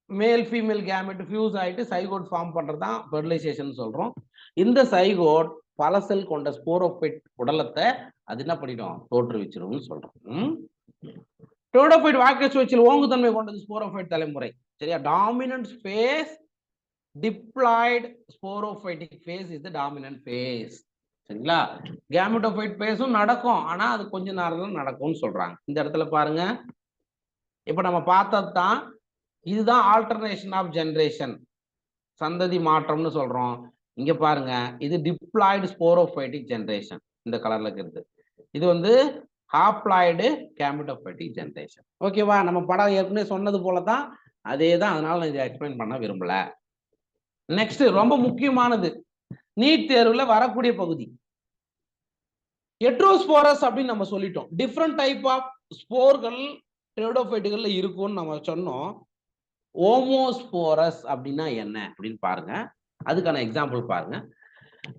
male female gamete fuse ஆகிட்டு சைகோட் ஃபார்ம் பண்ணுறது தான் ஃபெர்டிலைசேஷன் சொல்கிறோம். இந்த சைகோட் பல செல் கொண்ட ஸ்போரோஃபைட் உடலத்தை அது என்ன பண்ணிடும்? தோற்றுவிச்சிரும்னு சொல்கிறோம். டெரிடோஃபைட் வாழ்க்கை சுழற்சியில் ஓங்குதன்மை கொண்டது ஸ்போரோஃபைட் தலைமுறை. சரியா? Dominant phase diploid sporophytic phase is the dominant phase. சரிங்களா? கேமெட்டோஃபைட் ஃபேஸும் நடக்கும், ஆனா அது கொஞ்ச நேரம் நடக்கும்னு சொல்றாங்க. இந்த இடத்துல பாருங்க, இப்ப நம்ம பார்த்தது தான், இதுதான் ஆல்டர்னேஷன் ஆஃப் ஜெனரேஷன், சந்ததி மாற்றம்னு சொல்றோம். இங்க பாருங்க, இது டிப்ளாய்டு ஸ்போரோஃபைட்டிக் ஜெனரேஷன், இந்த கலர்ல இருக்கிறது. இது வந்து ஹாப்ளாய்டு கேமெட்டோஃபைட்டிக் ஜெனரேஷன். ஓகேவா? நம்ம படம் ஏற்கனவே சொன்னது போல தான், அதே தான். அதனால நான் இதை எக்ஸ்பிளைன் பண்ண விரும்பல. நெக்ஸ்ட் ரொம்ப முக்கியமானது, நீட் தேர்வுல வரக்கூடிய பகுதி ஹெட்ரோஸ்போரஸ் அப்படின்னு நம்ம சொல்லிட்டோம். டிஃப்ரெண்ட் டைப் ஆஃப் ஸ்போர்கள் டெரிடோஃபைட்டுகள்ல இருக்கும்னு நம்ம சொன்னோம். ஓமோஸ்போரஸ் அப்படின்னா என்ன அப்படின்னு பாருங்க. அதுக்கான எக்ஸாம்பிள் பாருங்க.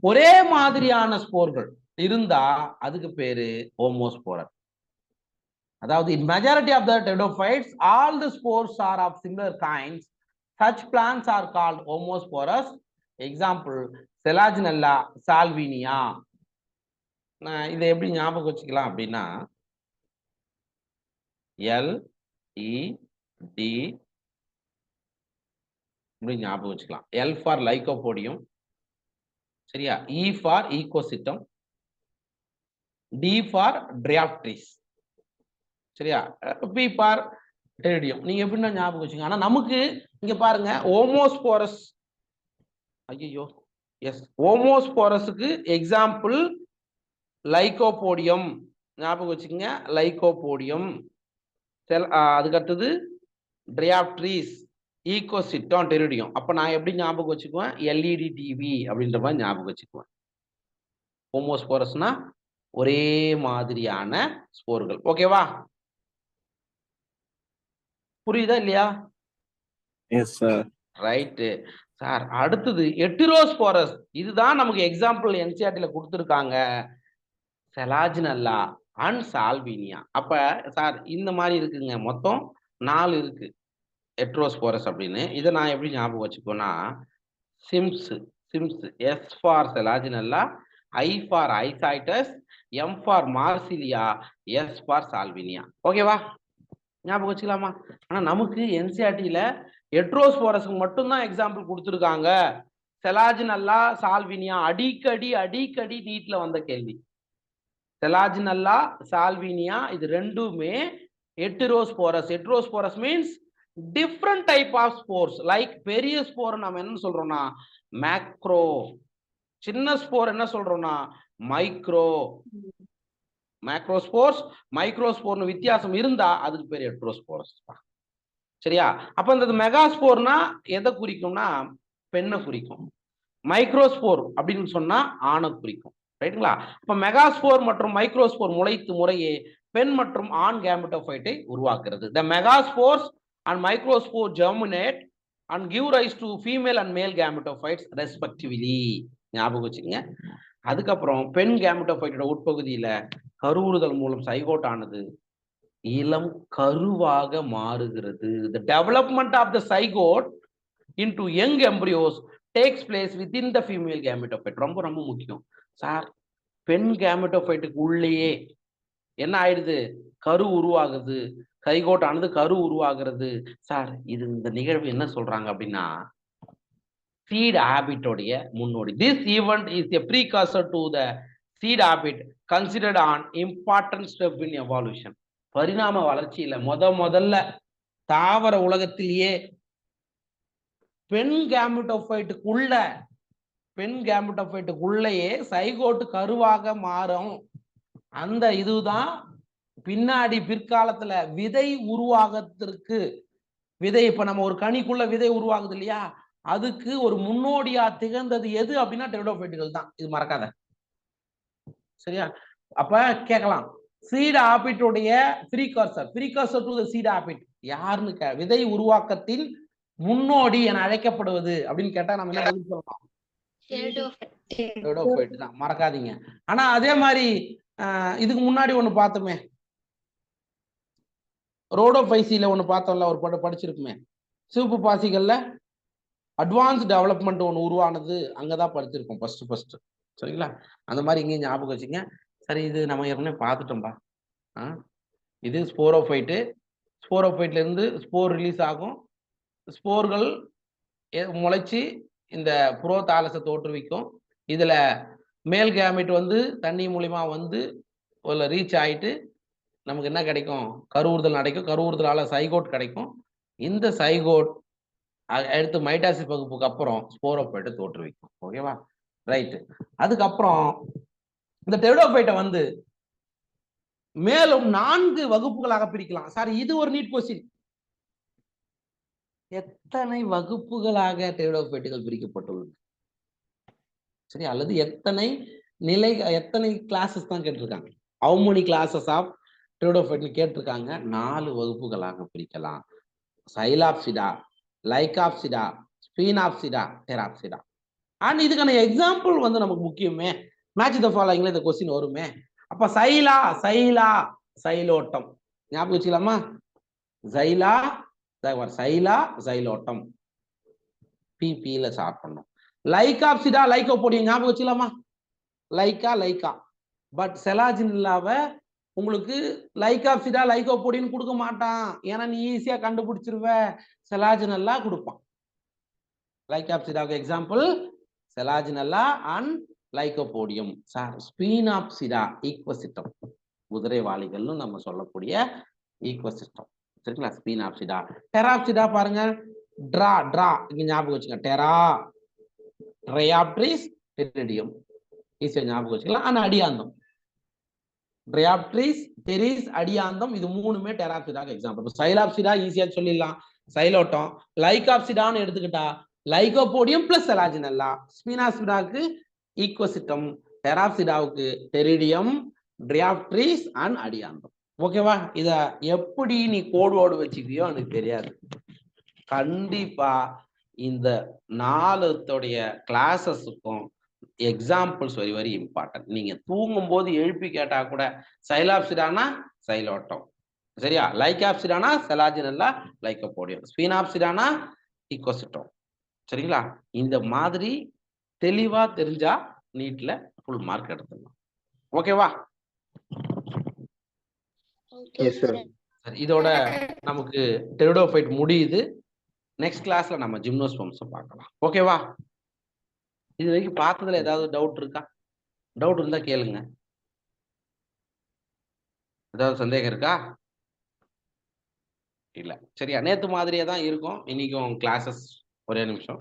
ஒரே மாதிரியான ஸ்போர்கள் இருந்தா அதுக்கு பேரு ஓமோஸ்போரஸ். அதாவது in majority of the pteridophytes all the spores are of similar kinds. Such plants are called homosporous. Example Selaginella salvinia. இதை எப்படி ஞாபகம் வச்சுக்கலாம் அப்படின்னா LED இப்படி ஞாபகம் வச்சுக்கலாம். L for lycopodium, சரியா? E for ecositum, D for Dioptris, சரியா? P for Pteridium. நீங்க எப்படின்னா ஞாபகம் வச்சுங்க. ஆனா நமக்கு இங்க பாருங்க ஓமோஸ்போரஸ், ஐயோ எஸ், ஓமோஸ்போரஸுக்கு எக்ஸாம்பிள் லைகோபோடியம் ஞாபகம் வச்சுக்கோங்க. லைகோபோடியம், அதுக்கு அடுத்தது டிரியாப்ட்ரிஸ், ஈகோசிட்டம், டெரிடியம். அப்ப நான் எப்படி ஞாபகம் வச்சுக்குவேன்? எல்இடி டிவி அப்படின்ற மாதிரி ஞாபகம் வச்சுக்குவேன். ஹோமோஸ்போரஸ்னா ஒரே மாதிரியான ஸ்போர்கள். ஓகேவா? புரியுதா இல்லையா? Yes sir. Right sir. அடுத்தது ஹெட்டிரோஸ்போரஸ். இதுதான் நமக்கு எக்ஸாம்பிள் என்சிஆர்டில கொடுத்துருக்காங்க, செலாஜினல்லா அண்ட் சால்வினியா. அப்ப சார் இந்த மாதிரி இருக்குங்க, மொத்தம் 4 இருக்கு ஹெட்ரோஸ்போரஸ் அப்படின்னு. இதை நான் எப்படி ஞாபகம் வச்சுக்கோன்னா SIMS, S for Selaginella, I for Isoetes, M for Marsilea, S for Salvinia. ஓகேவா? ஞாபகம் வச்சுக்கலாமா? ஆனா நமக்கு என்சிஆர்டில ஹெட்ரோஸ்போரஸ்க்கு மட்டும்தான் எக்ஸாம்பிள் கொடுத்துருக்காங்க. செலாஜினல்லா, சால்வினியா அடிக்கடி நீட்ல வந்த கேள்வி. செலாஜினல்லா, சால்வினியா இது ரெண்டுமே heterosporous. Heterosporous means different type of spores. Like பெரிய ஸ்போர் நம்ம என்ன சொல்றோம்னா மேக்ரோ, சின்ன ஸ்போர் என்ன சொல்றோம்னா மைக்ரோ. மேக்ரோஸ்போர்ஸ் மைக்ரோஸ்போர்னு வித்தியாசம் இருந்தா அதுக்கு பேர் ஹெட்ரோஸ்போரஸ். சரியா? அப்ப இந்த மெகாஸ்போர்னா எதை குறிக்கும்னா பெண்ணை குறிக்கும். மைக்ரோஸ்போர் அப்படின்னு சொன்னா ஆணை குறிக்கும். ரைட்டுங்களா? அப்ப மெகாஸ்போர் மற்றும் மைக்ரோஸ்போர் முளைத்து முறையே பெண் மற்றும் ஆண் கேமெட்டோஃபைட்டை உருவாக்குறது. The megaspores and microspore germinate and give rise to female and male gametophytes respectively. ஞாபகம் வச்சுக்கங்க. அதுக்கப்புறம் பெண் கேமெட்டோஃபைட்டோட உட்பகுதியில கருவுறுதல் மூலம் சைகோட் ஆனது இளம் கருவாக மாறுகிறது. The development of the zygote into young embryos takes place within the female gametophyte. ரொம்ப ரொம்ப முக்கியம் சார். பெண் கேமெட்டோஃபைட்டுக்கு உள்ளேயே என்ன ஆயிடுது? கரு உருவாகுது, சைகோட் ஆனது கரு உருவாகிறது. சார் இது இந்த நிகழ்வு என்ன சொல்றாங்க அப்படின்னா seed habit உடைய முன்னோடி. This event is a precursor to the seed habit considered an important step in evolution. பரிணாம வளர்ச்சியில முதல்ல தாவர உலகத்திலேயே பெண் கேமெட்டோஃபைட்டுக்குள்ளேயே சைகோட்டு கருவாக மாறும். அந்த இதுதான் பின்னாடி பிற்காலத்துல விதை உருவாகத்திற்கு, விதை இப்ப நம்ம ஒரு கனிக்குள்ள விதை உருவாகுது இல்லையா, அதுக்கு ஒரு முன்னோடியா திகழ்ந்தது எது அப்படின்னா டெரிடோஃபைட்டுகள் தான். இது மறக்காத. சரியா? அப்ப கேட்கலாம், சீட் ஆபிட்டுடைய precursor to the seed habit யாருன்னு விதை உருவாக்கத்தின் முன்னோடி என அழைக்கப்படுவது அப்படின்னு கேட்டா நம்ம என்ன பதில் சொல்லலாம்? டெரிடோஃபைட் தான், மறக்காதீங்க. ஆனா அதே மாதிரி இதுக்கு முன்னாடி ஒண்ணு பார்த்தோமே, ரோடோபைசில ஒண்ணு பார்த்தோம்ல, ஒரு படிச்சிருக்குமே, சிவப்பு பாசிகள்ல அட்வான்ஸ் டெவலப்மெண்ட் ஒன்று உருவானது அங்கதான் படிச்சிருக்கோம் ஃபர்ஸ்ட். சரிங்களா? அந்த மாதிரி இங்கேயும் ஞாபகம் வச்சுங்க. சரி, இது நம்ம ஏற்கனவே பார்த்துட்டோம்பா. இது ஸ்போரோஃபைட்டு. ஸ்போரோஃபைட்ல இருந்து ஸ்போர் ரிலீஸ் ஆகும். ஸ்போர்கள் முளைச்சி இந்த புரோ தாலஸை தோற்றுவிக்கும். இதுல மேல் கேமெட் வந்து தண்ணி மூலியமா வந்து ரீச் ஆயிட்டு நமக்கு என்ன கிடைக்கும்? கருவுறுதல் கிடைக்கும். கருவுறுதலால சைகோட் கிடைக்கும். இந்த சைகோட் அடுத்து மைட்டாசிஸ் வகுப்புக்கு அப்புறம் ஸ்போரோஃபைட்டை தோற்றுவிக்கும். ஓகேவா? ரைட்டு. அதுக்கப்புறம் இந்த டெரிடோஃபைட்டை வந்து மேலும் 4 வகுப்புகளாக பிரிக்கலாம். சார் இது ஒரு நீட் கொஸ்டின். எத்தனை வகுப்புகளாக டெரிடோஃபைட்டுகள் பிரிக்கப்பட்டுள்ளது? சரி, அல்லது எத்தனை நிலை, எத்தனை கிளாஸஸ் தான் கேட்டிருக்காங்க. How many classes of pteridophyte கேட்டிருக்காங்க. 4 வகுப்புகளாக பிரிக்கலாம். சைலாப்சிடா, லைகாப்சிடா, ஸ்பீனாப்சிடா, டெராப்சிடா. அண்ட் இதுக்கான எக்ஸாம்பிள் வந்து நமக்கு முக்கியமே. மேட்ச் த ஃபாலோயிங்ல இந்த கொஸ்டின் வருமே. அப்ப சைலோட்டம் ஞாபகம் வச்சுக்கலாமா? சைலோட்டம் பிபில ஸ்டார்ட் பண்ணும். லைகாப்சிடா, லைகோபோடியம் ஞாபகம் வச்சுக்கலாமா? லைகா. பட் செலாஜினல்லாவை உங்களுக்கு லைகாப்சிடா, லைகோபோடியம் கொடுக்க மாட்டான். ஏன்னா நீ ஈஸியா கண்டுபிடிச்சிருவ. செலாஜினல்லா கொடுப்பான். லைகாப்சிடாவுக்கு எக்ஸாம்பிள் செலாஜினல்லா அண்ட் லைகோபோடியம். ஸ்பீனாப்சிடா ஈக்வசிட்டம், குதிரைவாளிகள்னு நம்ம சொல்லக்கூடிய ஈக்வசிட்டம். சரிங்களா? ஸ்பீனாப்சிடா. டெராப்சிடா பாருங்க, ட்ரா இங்க ஞாபகம் வச்சுங்க. ட்ரையாப்ட்ரிஸ், டெரிடியம் ஈஸியா ஞாபகம் வச்சுக்கலாம். ஆனா அடியாந்தம், ட்ரையாப்ட்ரிஸ், டெரிஸ், அடியாந்தம், இது 3மே டெராப்சிடாக்கு எக்ஸாம்பிள். சைலாப்சிடா ஈஸியா சொல்லிடலாம், சைலோட்டம். லைகாப்சிடான்னு எடுத்துக்கிட்டா லைகோபோடியம் பிளஸ் செலாஜினல்லா. ஸ்பீனாப்சிடாவுக்கு ஈக்வசிட்டம், டெராப்சிடாவுக்கு டெரிடியம், ட்ரையாப்ட்ரிஸ் அண்ட் அடியாந்தம். ஓகேவா? இத எப்படி நீ கோடு வச்சுக்கியோ எனக்கு தெரியாது. கண்டிப்பா இந்த 4 கிளாஸஸுக்கும் எக்ஸாம்பிள்ஸ் வெரி இம்பார்ட்டன்ட். நீங்க தூங்கும் போது எழுப்பி கேட்டா கூட சைலாப்சிடானா சைலோட்டம், சரியா? லைகாப்சிடானா செலாஜினல்லா, லைகோபோடியம். ஸ்பீனாப்சிடானா ஈக்வசிட்டம். சரிங்களா? இந்த மாதிரி தெளிவா தெரிஞ்சா நீட்ல ஃபுல் மார்க் எடுத்துடலாம். ஓகேவா? Yes, sir. இதோட நமக்கு டெரிடோஃபைட் முடியுது. நெக்ஸ்ட் கிளாஸ்ல நம்ம ஜிம்னோஸ்பர்ம்ஸ் பார்க்கலாம். ஓகேவா? இது வரைக்கும் பார்த்ததுல ஏதாவது டவுட் இருக்கா? டவுட் இருந்தா கேளுங்க. ஏதாவது சந்தேகம் இருக்கா? இல்ல, சரியா? நேத்து மாதிரியே தான் இருக்கும் இன்னைக்கும் கிளாஸஸ். ஒரே நிமிஷம்.